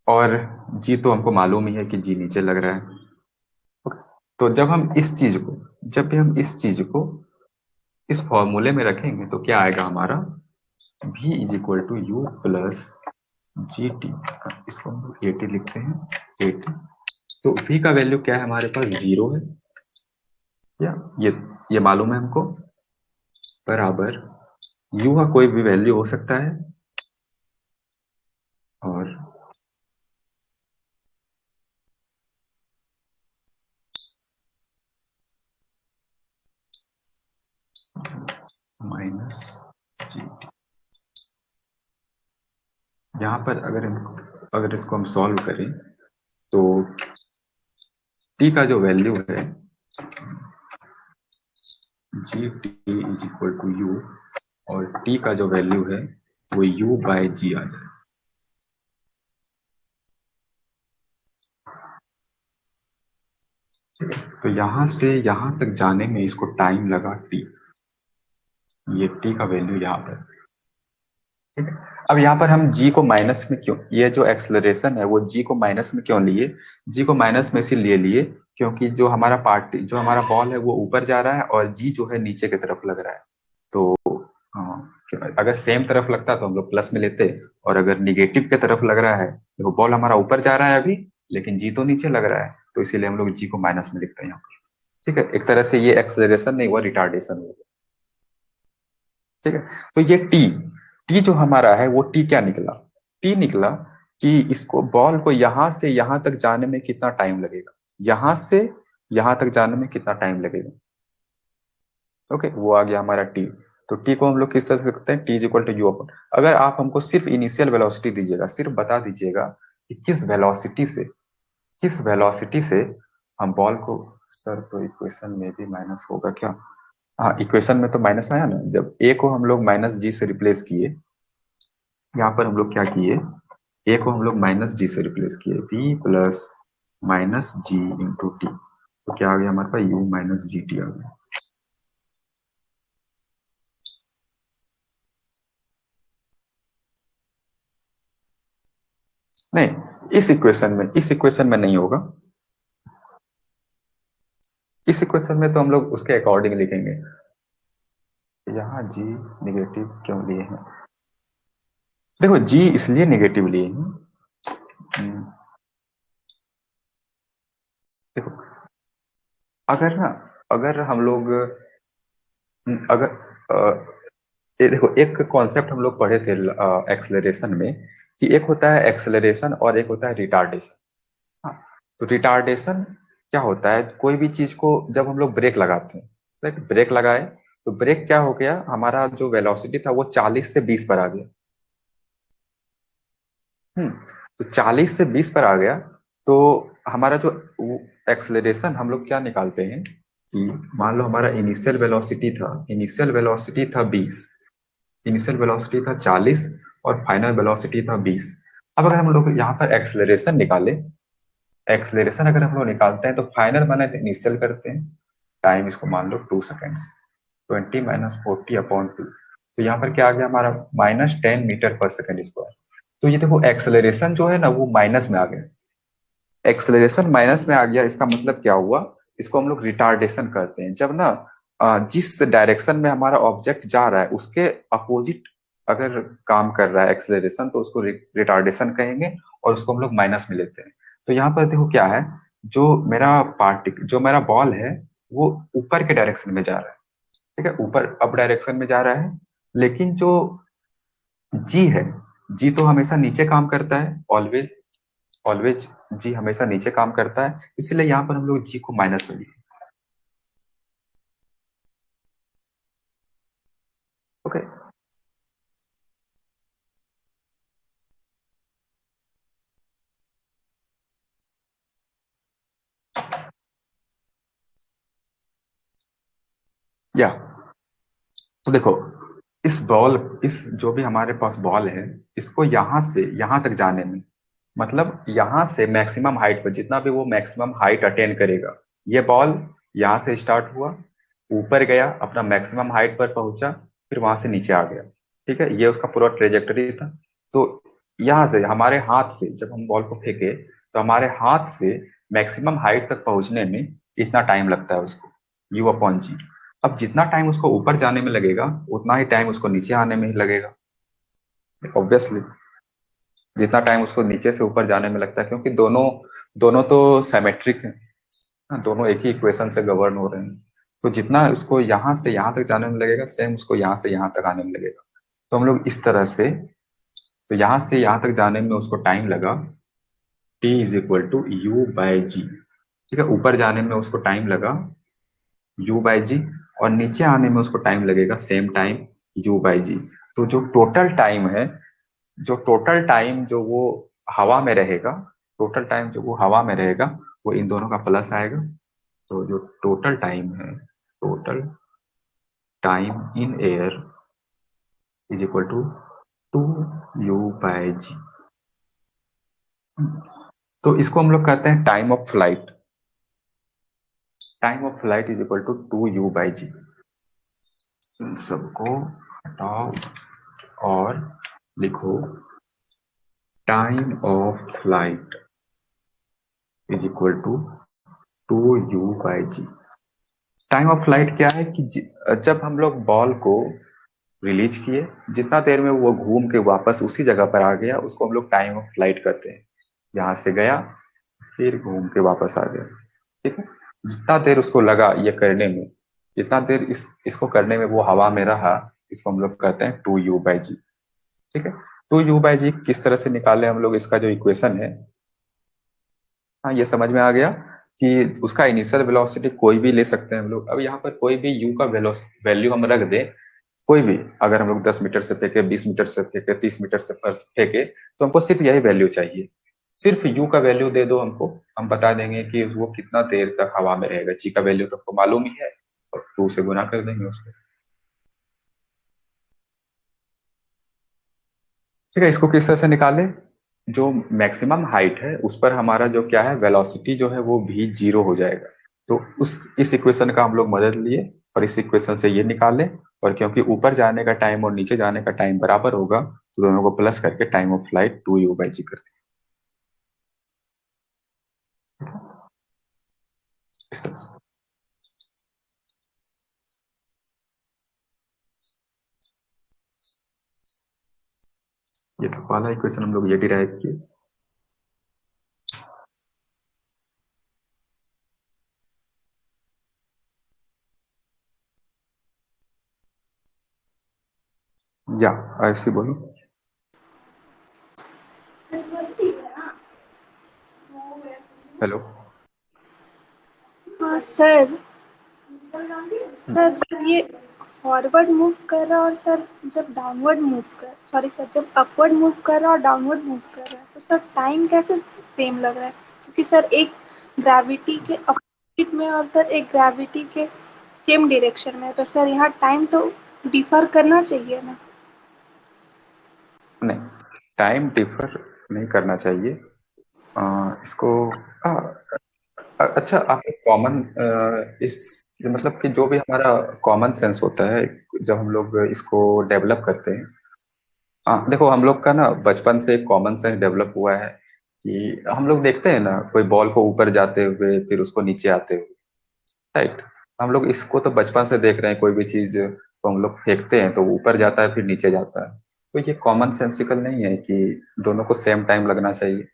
और g तो हमको मालूम ही है कि g नीचे लग रहा है। तो जब भी हम इस चीज को इस फॉर्मूले में रखेंगे तो क्या आएगा हमारा, v is equal to u plus g t, इसको हम लोग ए टी लिखते हैं, ए टी। तो v का वैल्यू क्या है हमारे पास, 0 है, या ये मालूम है हमको, बराबर u का कोई भी वैल्यू हो सकता है, और माइनस जी टी। यहाँ पर अगर इसको हम सॉल्व करें तो टी का जो वैल्यू है g t is equal to u, और टी का जो वैल्यू है वो यू बाय जी आ जाए। तो यहां से यहां तक जाने में इसको टाइम लगा टी, ये टी का वैल्यू यहाँ पर, ठीक है। अब यहाँ पर हम g को माइनस में क्यों, ये जो एक्सलरेशन है वो g को माइनस में क्यों लिए? g को माइनस में इसीलिए लिए क्योंकि जो हमारा बॉल है वो ऊपर जा रहा है और g जो है नीचे की तरफ लग रहा है। तो अगर सेम तरफ लगता तो हम लोग प्लस में लेते, और अगर निगेटिव की तरफ लग रहा है, देखो बॉल हमारा ऊपर जा रहा है अभी, लेकिन जी तो नीचे लग रहा है, तो इसीलिए हम लोग जी को माइनस में लिखते हैं यहाँ पर, ठीक है। एक तरह से ये एक्सेलरेशन नहीं हुआ, रिटार्डेशन हो गया, ठीक है। तो ये टी टी जो हमारा है वो टी क्या निकला? टी निकला कि इसको बॉल को यहां से यहां तक जाने में कितना टाइम लगेगा, यहां से यहां तक जाने में कितना टाइम लगेगा, ओके, वो आ गया हमारा टी। तो टी को हम लोग किस तरह से लिखते हैं? T is equal to U upon, अगर आप हमको सिर्फ इनिशियल वेलोसिटी दीजिएगा, सिर्फ बता दीजिएगा कि किस वेलोसिटी से हम बॉल को, सर तो इक्वेशन में भी माइनस होगा क्या? हाँ, इक्वेशन में तो माइनस आया ना, जब ए को हम लोग माइनस जी से रिप्लेस किए, यहाँ पर हम लोग क्या किए, ए को हम लोग माइनस जी से रिप्लेस किए, बी प्लस माइनस जी इंटू टी, तो क्या आ गया हमारे पास? यू माइनस जी टी आ गया। नहीं, इस इक्वेशन में नहीं होगा, इस इक्वेशन में तो हम लोग उसके अकॉर्डिंग लिखेंगे। यहाँ जी निगेटिव क्यों लिए हैं? देखो जी इसलिए निगेटिव लिए हैं, देखो अगर हम लोग अगर ये देखो एक कॉन्सेप्ट हम लोग पढ़े थे एक्सेलरेशन में, कि एक होता है एक्सेलरेशन और एक होता है रिटार्डेशन। हाँ, तो रिटार्डेशन क्या होता है? कोई भी चीज को जब हम लोग ब्रेक लगाते हैं, राइट, ब्रेक लगाए तो ब्रेक क्या हो गया, हमारा जो वेलोसिटी था वो 40 से 20 पर आ गया। हम्म, तो 40 से 20 पर आ गया, तो हमारा जो एक्सेलरेशन हम लोग क्या निकालते हैं कि मान लो हमारा इनिशियल वेलोसिटी था 20, इनिशियल वेलोसिटी था 40 और फाइनल वेलोसिटी था 20। अब अगर हम लोग यहाँ पर एक्सेलरेशन अगर हम लोग निकालते हैं तो फाइनल माने इनिशियल करते हैं, टाइम इसको मान लो 2 सेकेंड्स, 20 माइनस 40 अपॉन 2, तो यहाँ पर क्या आ गया हमारा? -10 मीटर पर सेकेंड स्क्वायर। तो ये देखो एक्सेलरेशन जो है ना वो माइनस में आ गया, एक्सेलरेशन माइनस में आ गया, इसका मतलब क्या हुआ? इसको हम लोग रिटार्डेशन कहते हैं। जब ना जिस डायरेक्शन में हमारा ऑब्जेक्ट जा रहा है उसके अपोजिट अगर काम कर रहा है एक्सेलरेशन, तो उसको रिटार्डेशन कहेंगे, और उसको हम लोग माइनस में लेते हैं। तो यहाँ पर देखो क्या है, जो मेरा बॉल है वो ऊपर के डायरेक्शन में जा रहा है, ठीक है, ऊपर अप डायरेक्शन में जा रहा है, लेकिन जो जी है, जी तो हमेशा नीचे काम करता है, ऑलवेज ऑलवेज जी हमेशा नीचे काम करता है, इसलिए यहाँ पर हम लोग जी को माइनस में लिए, ओके। या तो देखो इस जो भी हमारे पास बॉल है, इसको यहां से यहां तक जाने में, मतलब यहां से मैक्सिमम हाइट पर, जितना भी वो मैक्सिमम हाइट अटेन करेगा, ये बॉल यहां से स्टार्ट हुआ, ऊपर गया, अपना मैक्सिमम हाइट पर पहुंचा, फिर वहां से नीचे आ गया, ठीक है, ये उसका पूरा ट्रेजेक्टरी था। तो यहाँ से हमारे हाथ से जब हम बॉल को फेंके, तो हमारे हाथ से मैक्सिमम हाइट तक पहुंचने में इतना टाइम लगता है उसको, यू अपॉन जी। अब जितना टाइम उसको ऊपर जाने में लगेगा उतना ही टाइम उसको नीचे आने में ही लगेगा, ऑब्वियसली, जितना टाइम उसको नीचे से ऊपर जाने में लगता है, क्योंकि दोनों दोनों तो सिमेट्रिक है, दोनों एक ही इक्वेशन से गवर्न हो रहे हैं। तो जितना उसको यहाँ से यहाँ तक जाने में लगेगा, सेम उसको यहाँ से यहाँ तक आने में लगेगा। तो हम लोग इस तरह से, तो यहाँ से यहाँ तक जाने में उसको टाइम लगा t is equal to U by G, ठीक है, ऊपर जाने में उसको टाइम लगा u बाय जी, और नीचे आने में उसको टाइम लगेगा सेम टाइम u बाय जी। तो जो टोटल टाइम है, जो वो हवा में रहेगा, टोटल टाइम जो वो हवा में रहेगा वो इन दोनों का प्लस आएगा। तो जो टोटल टाइम है, total time in air is equal to 2u/g। तो इसको हम लोग कहते हैं time of flight. Time of flight is equal to 2u/g। इन सबको हटाओ और लिखो time of flight is equal to 2u/g। Time of flight क्या है कि जब हम लोग बॉल को रिलीज किए, जितना देर में वो घूम के वापस उसी जगह पर आ गया उसको हम लोग टाइम ऑफ फ्लाइट कहते हैं। यहाँ से गया फिर घूम के वापस आ गया, ठीक है। जितना देर उसको लगा ये करने में, जितना देर इसको करने में वो हवा में रहा, इसको हम लोग कहते हैं 2u/g, ठीक है। 2u/g किस तरह से निकाले हम लोग, इसका जो इक्वेशन है, हाँ ये समझ में आ गया कि उसका इनिशियल वेलोसिटी कोई भी ले सकते हैं हम लोग। अब यहाँ पर कोई भी u का वैल्यू हम रख दे, कोई भी, अगर हम लोग 10 मीटर से फेंके, 20 मीटर से फेंके, 30 मीटर से फेंके, तो हमको सिर्फ यही वैल्यू चाहिए। सिर्फ u का वैल्यू दे दो हमको, हम बता देंगे कि वो कितना देर तक हवा में रहेगा। g का वैल्यू तो हमको मालूम ही है और 2 से गुना कर देंगे उसको, ठीक है। इसको किस तरह से निकाले, जो मैक्सिमम हाइट है उस पर हमारा जो क्या है वेलोसिटी जो है वो भी 0 हो जाएगा। तो उस इस इक्वेशन का हम लोग मदद लिए और इस इक्वेशन से ये निकाले, और क्योंकि ऊपर जाने का टाइम और नीचे जाने का टाइम बराबर होगा तो दोनों को प्लस करके टाइम ऑफ फ्लाइट 2u/g कर दिया, इस तरह से। ये था पहला इक्वेशन, हम लोग ये डिराइव किए। या ऐसे बोलो। हेलो। हाँ सर। सर जब ये फॉरवर्ड मूव कर रहा है और सर जब डाउनवर्ड मूव कर सॉरी सर जब अपवर्ड मूव कर रहा है और डाउनवर्ड मूव कर रहा है तो सर टाइम कैसे सेम लग रहा है, क्योंकि सर एक ग्रेविटी के अपोजिट में और सर एक ग्रेविटी के सेम डायरेक्शन में है, तो सर यहाँ टाइम तो डिफर करना चाहिए ना। नहीं, टाइम डिफर नहीं करना चाहिए। इसको अच्छा, आप कॉमन इस मतलब कि जो भी हमारा कॉमन सेंस होता है जब हम लोग इसको डेवलप करते हैं, देखो हम लोग का ना बचपन से कॉमन सेंस डेवलप हुआ है कि हम लोग देखते हैं ना कोई बॉल को ऊपर जाते हुए फिर उसको नीचे आते हुए, राइट। हम लोग इसको तो बचपन से देख रहे हैं, कोई भी चीज को हम लोग फेंकते हैं तो ऊपर जाता है फिर नीचे जाता है। तो ये कॉमन सेंसिकल नहीं है कि दोनों को सेम टाइम लगना चाहिए।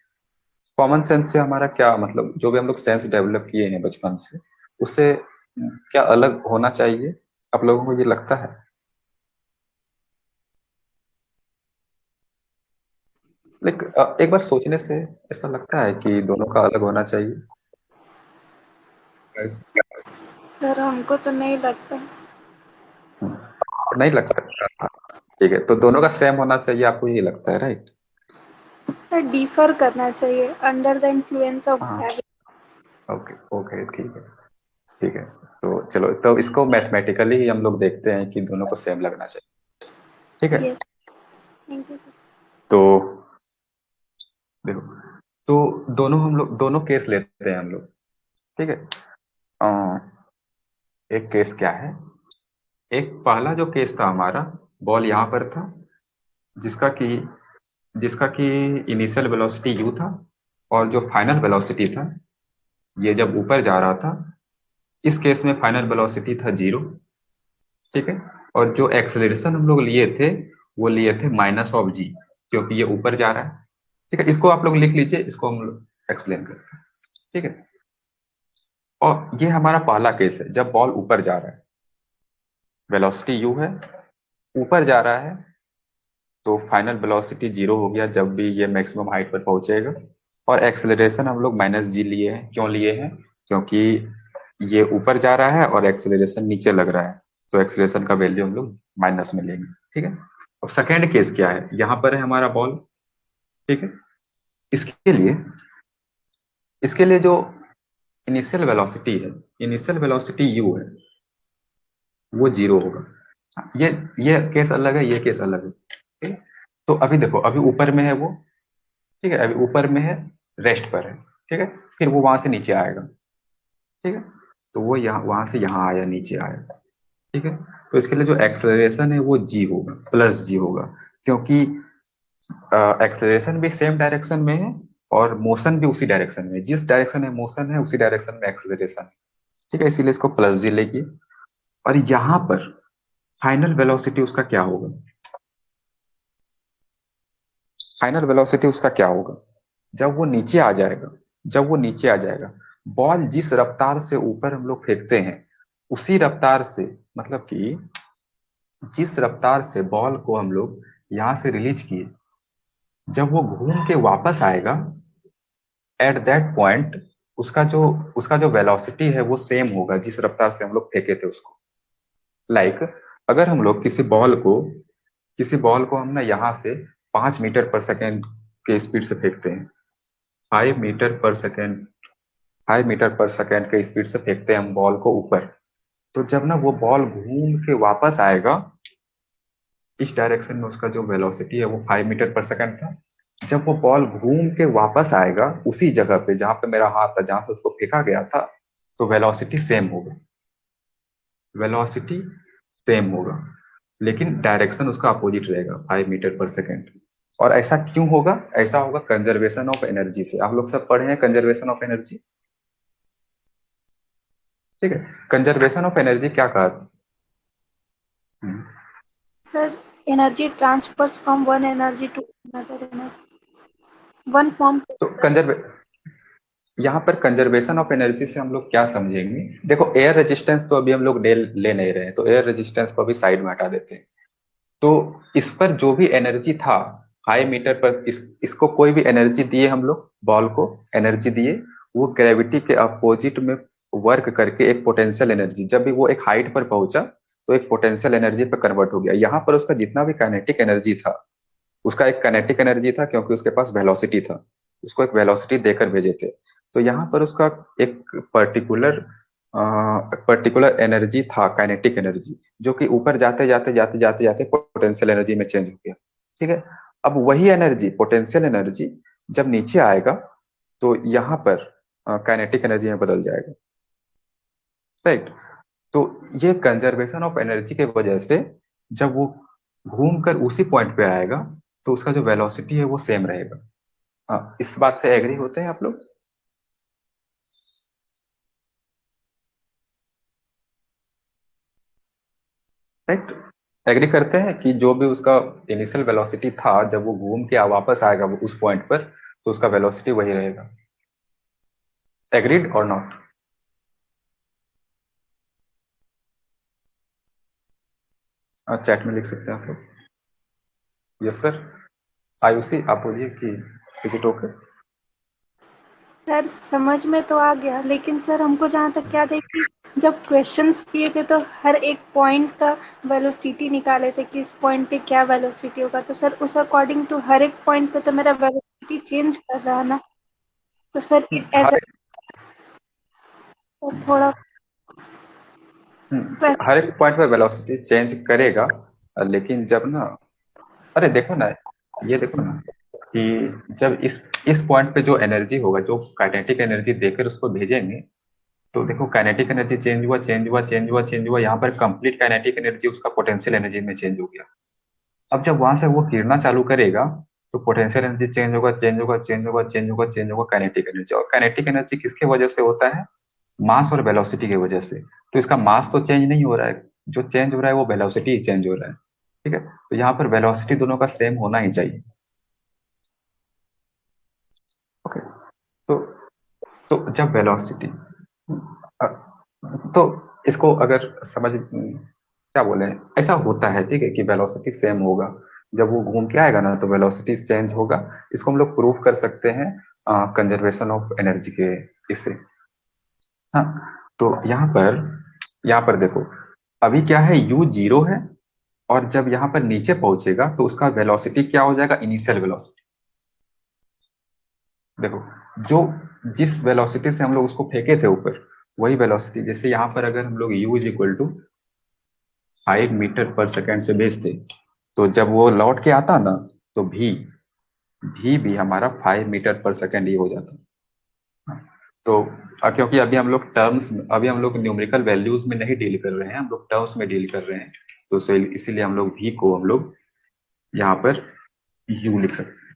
कॉमन सेंस से हमारा क्या मतलब, जो भी हम लोग सेंस डेवलप किए हैं बचपन से, उससे क्या अलग होना चाहिए आप लोगों को ये लगता है? लेकिन एक बार सोचने से ऐसा लगता है कि दोनों का अलग होना चाहिए। Guys, सर हमको तो नहीं लगता। नहीं लगता? ठीक है, तो दोनों का सेम होना चाहिए, आपको यही लगता है, राइट? सर डिफर करना चाहिए अंडर द इन्फ्लुएंस ऑफ हाँ, ग्रेविटी। ओके ओके, ठीक है ठीक है। तो चलो, तो इसको मैथमेटिकली ही हम लोग देखते हैं कि दोनों को सेम लगना चाहिए, ठीक है। Yes, thank you sir. तो देखो, तो दोनों केस लेते हैं हम लोग, ठीक है। एक केस क्या है, एक पहला जो केस था हमारा, बॉल यहाँ पर था, जिसका कि जिसका कि इनिशियल वेलोसिटी u था, और जो फाइनल वेलोसिटी था ये जब ऊपर जा रहा था, इस केस में फाइनल वेलोसिटी था 0, ठीक है। और जो एक्सेलरेशन हम लोग लिए थे वो लिए थे -g, क्योंकि ये ऊपर जा रहा है, ठीक है। इसको आप लोग लिख लीजिए, इसको हम लोग एक्सप्लेन करते हैं, ठीक है। और ये हमारा पहला केस है जब बॉल ऊपर जा रहा है, वेलोसिटी u है, ऊपर जा रहा है, तो फाइनल वेलोसिटी 0 हो गया जब भी ये मैक्सिमम हाइट पर पहुंचेगा। और एक्सेलरेशन हम लोग -g लिए हैं, क्यों लिए हैं? क्योंकि ये ऊपर जा रहा है और एक्सेलरेशन नीचे लग रहा है, तो एक्सेलरेशन का वैल्यू हम लोग माइनस में लेंगे, ठीक है। अब सेकेंड केस क्या है, यहाँ पर है हमारा बॉल, ठीक है। इसके लिए इसके लिए जो इनिशियल वेलोसिटी है, इनिशियल वेलोसिटी यू है, वो 0 होगा। ये केस अलग है, ये केस अलग है, ठीक है। तो अभी देखो, अभी ऊपर में है वो, ठीक है, अभी ऊपर में है, रेस्ट पर है, ठीक है, फिर वो वहां से नीचे आएगा, ठीक है, तो वो यहाँ वहां से यहाँ आया, नीचे आया, ठीक है। तो इसके लिए जो एक्सेलरेशन है वो जी होगा, प्लस जी होगा, क्योंकि एक्सेलरेशन भी सेम डायरेक्शन में है और मोशन भी उसी डायरेक्शन में है। जिस डायरेक्शन में मोशन है उसी डायरेक्शन में एक्सेलरेशन है, ठीक है, इसीलिए इसको प्लस जी लेगी। और यहाँ पर फाइनल वेलोसिटी उसका क्या होगा, फाइनल वेलोसिटी उसका क्या होगा जब वो नीचे आ जाएगा, जब वो नीचे आ जाएगा, बॉल जिस रफ्तार से ऊपर हम लोग फेंकते हैं उसी रफ्तार से, मतलब कि जिस रफ्तार से बॉल को हम लोग यहां से रिलीज किए, जब वो घूम के वापस आएगा, एट दैट पॉइंट उसका जो वेलोसिटी है वो सेम होगा जिस रफ्तार से हम लोग फेंके थे उसको। लाइक अगर हम लोग किसी बॉल को हम ना यहाँ से 5 मीटर पर सेकेंड के स्पीड से फेंकते हैं, 5 मीटर पर सेकेंड, 5 मीटर पर सेकेंड के स्पीड से फेंकते हैं हम बॉल को ऊपर, तो जब ना वो बॉल घूम के वापस आएगा, इस डायरेक्शन में उसका जो वेलोसिटी है वो 5 मीटर पर सेकेंड था, जब वो बॉल घूम के वापस आएगा उसी जगह पे जहां पे मेरा हाथ था, जहां पे उसको फेंका गया था, तो वेलोसिटी सेम होगा, वेलोसिटी सेम होगा, लेकिन डायरेक्शन उसका अपोजिट रहेगा, 5 मीटर पर सेकेंड। और ऐसा क्यों होगा, ऐसा होगा कंजर्वेशन ऑफ एनर्जी से। आप लोग सब पढ़े हैं कंजर्वेशन ऑफ एनर्जी, ठीक है। कंजर्वेशन ऑफ एनर्जी क्या कहा? Sir energy transfers from one energy to another energy, one form. तो यहाँ पर कंजर्वेशन ऑफ एनर्जी से हम लोग क्या समझेंगे, देखो एयर रेजिस्टेंस तो अभी हम लोग ले नहीं रहे हैं, तो एयर रेजिस्टेंस को अभी साइड में हटा देते हैं। तो इस पर जो भी एनर्जी था 5 मीटर पर, इसको कोई भी एनर्जी दिए, हम लोग बॉल को एनर्जी दिए, वो ग्रेविटी के अपोजिट में वर्क करके एक पोटेंशियल एनर्जी, जब भी वो एक हाइट पर पहुंचा तो एक पोटेंशियल एनर्जी पर कन्वर्ट हो गया। यहाँ पर उसका जितना भी काइनेटिक एनर्जी था, उसका एक काइनेटिक एनर्जी था क्योंकि उसके पास वेलोसिटी था, उसको एक वेलोसिटी देकर भेजे थे। तो यहाँ पर उसका एक पर्टिकुलर पर्टिकुलर एनर्जी था, काइनेटिक एनर्जी, जो कि ऊपर जाते जाते जाते जाते जाते पोटेंशियल एनर्जी में चेंज हो गया, ठीक है। अब वही एनर्जी, पोटेंशियल एनर्जी, जब नीचे आएगा तो यहाँ पर काइनेटिक एनर्जी में बदल जाएगा, राइट। तो ये कंजर्वेशन ऑफ एनर्जी के वजह से जब वो घूम कर उसी पॉइंट पे आएगा तो उसका जो वेलोसिटी है वो सेम रहेगा। इस बात से एग्री होते हैं आप लोग? राइट, एग्री करते हैं कि जो भी उसका इनिशियल वेलोसिटी था, जब वो घूम के वापस आएगा वो उस पॉइंट पर, तो उसका वेलोसिटी वही रहेगा। एग्रीड और नॉट? चैट में लिख सकते हैं आप लोग। Yes sir. आयुषी आप बोलिए कि इज इट ओके? सर समझ में तो आ गया, लेकिन सर हमको जहाँ तक याद है कि जब क्वेश्चंस किए थे तो हर एक पॉइंट का वेलोसिटी निकाले थे कि इस पॉइंट पे क्या वेलोसिटी होगा, तो सर उस अकॉर्डिंग टू हर एक पॉइंट पे तो मेरा वेलोसिटी चेंज कर रहा है ना, तो सर इस ऐसा तो थोड़ा हर एक पॉइंट पे वेलोसिटी चेंज करेगा, लेकिन जब ना, अरे देखो ना, ये देखो ना कि जब इस पॉइंट पे जो एनर्जी होगा, जो काइनेटिक एनर्जी देकर उसको भेजेंगे, तो देखो काइनेटिक एनर्जी चेंज हुआ, चेंज हुआ, चेंज हुआ, चेंज हुआ, यहाँ पर कंप्लीट काइनेटिक एनर्जी उसका पोटेंशियल एनर्जी में चेंज हो गया। अब जब वहां से वो गिरना चालू करेगा तो पोटेंशियल एनर्जी चेंज होगा, चेंज होगा, चेंज होगा, चेंज होगा, चेंज होगा काइनेटिक एनर्जी। और काइनेटिक एनर्जी किसके वजह से होता है? मास और वेलोसिटी की वजह से। तो इसका मास तो चेंज नहीं हो रहा है, जो चेंज हो रहा है वो वेलोसिटी ही चेंज हो रहा है, ठीक है। तो यहाँ पर वेलोसिटी दोनों का सेम होना ही चाहिए। ओके, तो जब वेलोसिटी, तो इसको अगर समझ, क्या बोले, ऐसा होता है, ठीक है, कि वेलोसिटी सेम होगा, जब वो घूम के आएगा ना तो वेलोसिटी चेंज होगा। इसको हम लोग प्रूव कर सकते हैं कंजर्वेशन ऑफ एनर्जी के इससे। हाँ, तो यहाँ पर देखो, अभी क्या है, u 0 है, और जब यहाँ पर नीचे पहुंचेगा तो उसका वेलोसिटी क्या हो जाएगा, इनिशियल वेलोसिटी। देखो, जो जिस वेलोसिटी से हम लोग उसको फेंके थे ऊपर, वही वेलोसिटी, जैसे यहाँ पर अगर हम लोग u is equal to 5 metre पर सेकेंड से भेजते, तो जब वो लौट के आता ना, तो भी हमारा 5 मीटर पर सेकेंड ही हो जाता। हाँ, तो क्योंकि अभी हम लोग न्यूमेरिकल वैल्यूज में नहीं डील कर रहे हैं, हम लोग टर्म्स में डील कर रहे हैं, तो इसीलिए हम लोग भी को हम लोग यहाँ पर u लिख सकते हैं।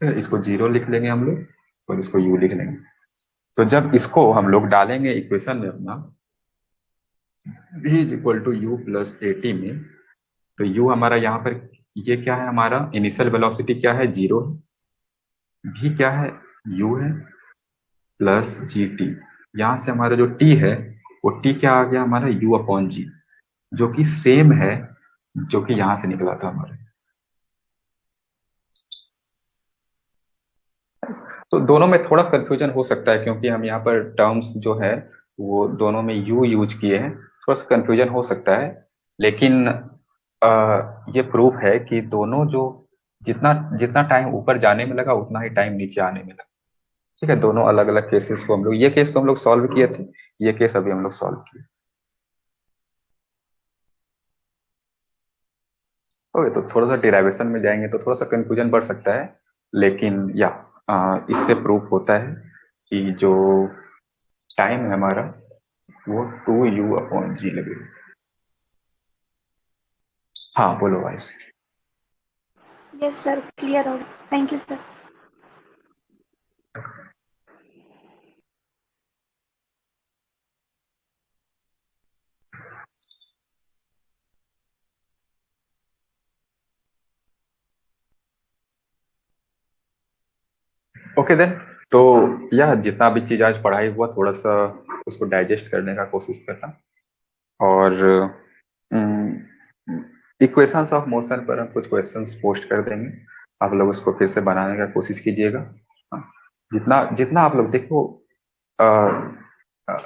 तो इसको 0 लिख लेंगे हम लोग, और इसको u लिख लेंगे। तो जब इसको हम लोग डालेंगे इक्वेशन में अपना v is equal to u plus 80 में, तो u हमारा यहाँ पर ये क्या है, हमारा इनिशियल वेलोसिटी क्या है, 0 है। v क्या है, u है, प्लस जी टी। यहाँ से हमारा जो t है, वो t क्या आ गया हमारा, u अपॉन जी, जो कि सेम है जो कि यहाँ से निकला था हमारे। तो दोनों में थोड़ा कंफ्यूजन हो सकता है, क्योंकि हम यहाँ पर टर्म्स जो है वो दोनों में u यूज किए हैं, थोड़ा सा कंफ्यूजन हो सकता है। लेकिन ये प्रूफ है कि दोनों जो जितना जितना टाइम ऊपर जाने में लगा, उतना ही टाइम नीचे आने में लगा। ठीक है, दोनों अलग अलग केसेस को हम लोग, ये केस तो हम लोग सॉल्व किए थे, ये केस अभी हम लोग सॉल्व किए। ओके, तो थोड़ा सा डिराइवेशन में जाएंगे तो थोड़ा सा कंफ्यूजन बढ़ सकता है, लेकिन इससे प्रूफ होता है कि जो टाइम है हमारा, वो 2u अपॉन जी लगेगा। हाँ बोलो भाई। यस सर, क्लियर हो गया। Thank you sir. Okay then, तो यह जितना भी चीज आज पढ़ाई हुआ, थोड़ा सा उसको डाइजेस्ट करने का कोशिश करना, और इक्वेशंस ऑफ मोशन पर हम कुछ क्वेश्चंस पोस्ट कर देंगे, आप लोग उसको फिर से बनाने का कोशिश कीजिएगा। हाँ, जितना जितना आप लोग देखो, अ, अ,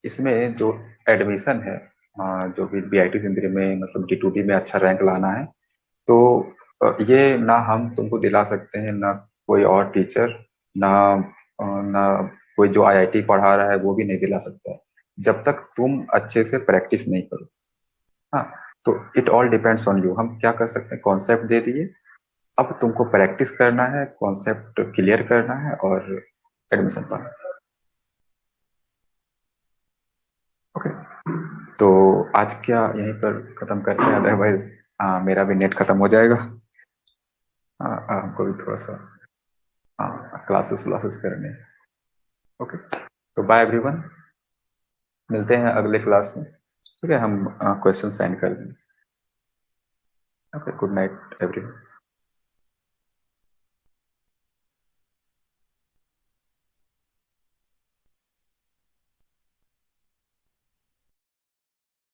इसमें जो एडमिशन है, जो भी BIT सिंदरी में मतलब D2D में अच्छा रैंक लाना है, तो ये ना हम तुमको दिला सकते हैं, ना कोई और टीचर, ना ना कोई जो IIT पढ़ा रहा है वो भी नहीं दिला सकता है, जब तक तुम अच्छे से प्रैक्टिस नहीं करो। हाँ, तो it all depends on you. हम क्या कर सकते हैं, कॉन्सेप्ट दे दिए, अब तुमको प्रैक्टिस करना है, कॉन्सेप्ट क्लियर करना है, और एडमिशन पाना है। ओके, तो आज क्या यहीं पर खत्म करते हैं, अदरवाइज मेरा भी नेट खत्म हो जाएगा। हमको भी थोड़ा सा क्लासेस व्लासेस करने। ओके, तो बाय एवरीवन, मिलते हैं अगले क्लास में। ठीक है, हम क्वेश्चन सेंड कर देंगे। Okay, good night everyone.